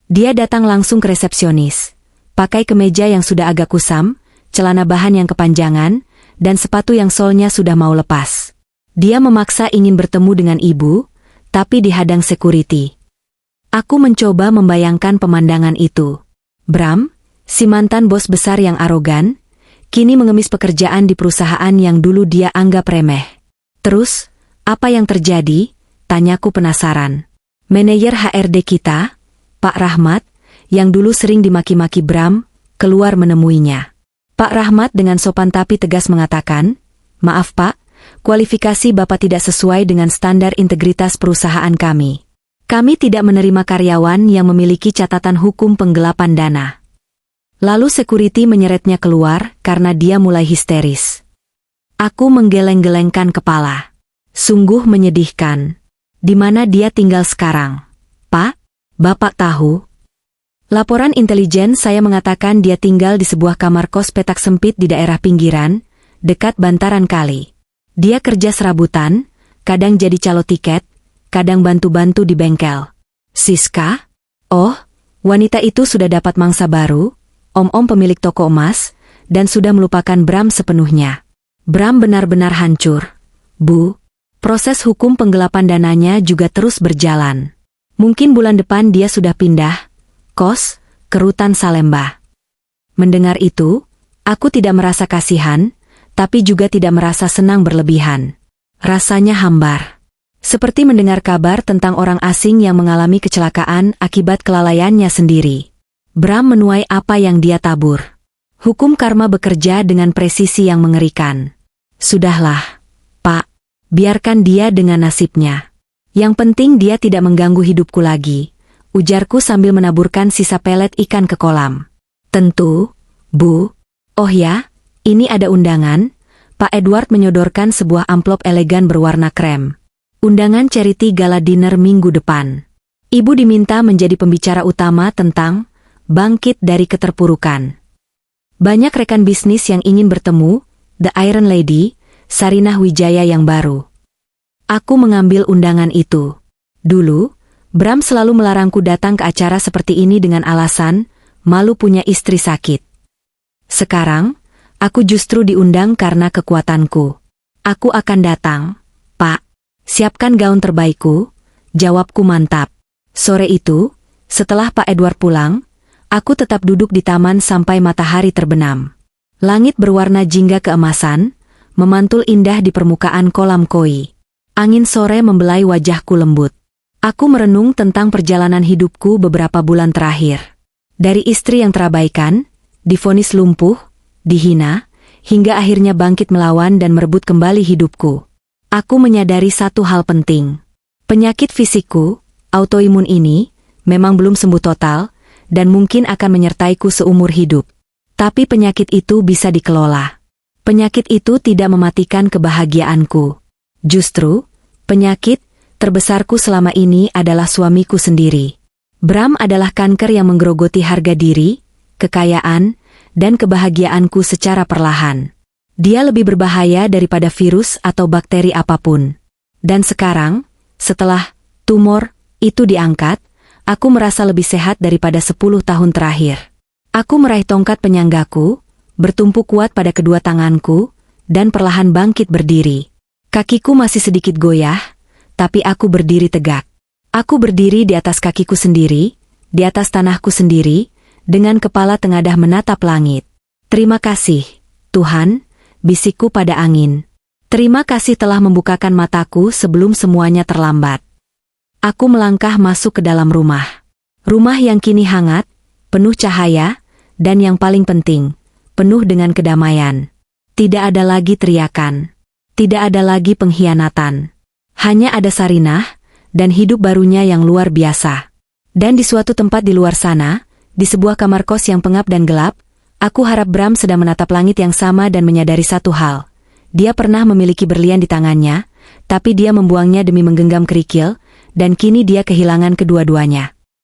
Dia datang langsung ke resepsionis, pakai kemeja yang sudah agak kusam, celana bahan yang kepanjangan, dan sepatu yang solnya sudah mau lepas. Dia memaksa ingin bertemu dengan ibu, tapi dihadang security. Aku mencoba membayangkan pemandangan itu. Bram, si mantan bos besar yang arogan, kini mengemis pekerjaan di perusahaan yang dulu dia anggap remeh. Terus, apa yang terjadi? Tanyaku penasaran. Manajer HRD kita, Pak Rahmat, yang dulu sering dimaki-maki Bram, keluar menemuinya. Pak Rahmat dengan sopan tapi tegas mengatakan, "Maaf Pak, kualifikasi Bapak tidak sesuai dengan standar integritas perusahaan kami. Kami tidak menerima karyawan yang memiliki catatan hukum penggelapan dana." Lalu security menyeretnya keluar karena dia mulai histeris. Aku menggeleng-gelengkan kepala. Sungguh menyedihkan. Di mana dia tinggal sekarang? Pak, Bapak tahu? Laporan intelijen saya mengatakan dia tinggal di sebuah kamar kos petak sempit di daerah pinggiran, dekat bantaran kali. Dia kerja serabutan, kadang jadi calo tiket, kadang bantu-bantu di bengkel. Siska? Oh, wanita itu sudah dapat mangsa baru, om-om pemilik toko emas, dan sudah melupakan Bram sepenuhnya. Bram benar-benar hancur. Bu, proses hukum penggelapan dananya juga terus berjalan. Mungkin bulan depan dia sudah pindah, kos, ke Rutan Salemba. Mendengar itu, aku tidak merasa kasihan, tapi juga tidak merasa senang berlebihan. Rasanya hambar. Seperti mendengar kabar tentang orang asing yang mengalami kecelakaan akibat kelalaiannya sendiri. Bram menuai apa yang dia tabur. Hukum karma bekerja dengan presisi yang mengerikan. Sudahlah, Pak. Biarkan dia dengan nasibnya. Yang penting dia tidak mengganggu hidupku lagi, ujarku sambil menaburkan sisa pelet ikan ke kolam. Tentu, Bu. Oh ya, ini ada undangan. Pak Edward menyodorkan sebuah amplop elegan berwarna krem. Undangan charity gala dinner minggu depan. Ibu diminta menjadi pembicara utama tentang bangkit dari keterpurukan. Banyak rekan bisnis yang ingin bertemu, The Iron Lady, Sarinah Wijaya yang baru. Aku mengambil undangan itu. Dulu, Bram selalu melarangku datang ke acara seperti ini dengan alasan, malu punya istri sakit. Sekarang, aku justru diundang karena kekuatanku. Aku akan datang, Pak. Siapkan gaun terbaikku, jawabku mantap. Sore itu, setelah Pak Edward pulang, aku tetap duduk di taman sampai matahari terbenam. Langit berwarna jingga keemasan, memantul indah di permukaan kolam koi. Angin sore membelai wajahku lembut. Aku merenung tentang perjalanan hidupku beberapa bulan terakhir. Dari istri yang terabaikan, divonis lumpuh, dihina, hingga akhirnya bangkit melawan dan merebut kembali hidupku. Aku menyadari satu hal penting. Penyakit fisikku, autoimun ini, memang belum sembuh total, dan mungkin akan menyertaiku seumur hidup. Tapi penyakit itu bisa dikelola. Penyakit itu tidak mematikan kebahagiaanku. Justru, penyakit terbesarku selama ini adalah suamiku sendiri. Bram adalah kanker yang menggerogoti harga diri, kekayaan, dan kebahagiaanku secara perlahan. Dia lebih berbahaya daripada virus atau bakteri apapun. Dan sekarang, setelah tumor itu diangkat, Aku merasa lebih sehat daripada 10 tahun terakhir. Aku meraih tongkat penyanggaku, bertumpu kuat pada kedua tanganku, dan perlahan bangkit berdiri. Kakiku masih sedikit goyah, tapi aku berdiri tegak. Aku berdiri di atas kakiku sendiri, di atas tanahku sendiri, dengan kepala tengadah menatap langit. Terima kasih, Tuhan, bisikku pada angin. Terima kasih telah membukakan mataku sebelum semuanya terlambat. Aku melangkah masuk ke dalam rumah. Rumah yang kini hangat, penuh cahaya, dan yang paling penting, penuh dengan kedamaian. Tidak ada lagi teriakan. Tidak ada lagi pengkhianatan. Hanya ada Sarinah, dan hidup barunya yang luar biasa. Dan di suatu tempat di luar sana, di sebuah kamar kos yang pengap dan gelap, aku harap Bram sedang menatap langit yang sama dan menyadari satu hal. Dia pernah memiliki berlian di tangannya, tapi dia membuangnya demi menggenggam kerikil, dan kini dia kehilangan kedua-duanya.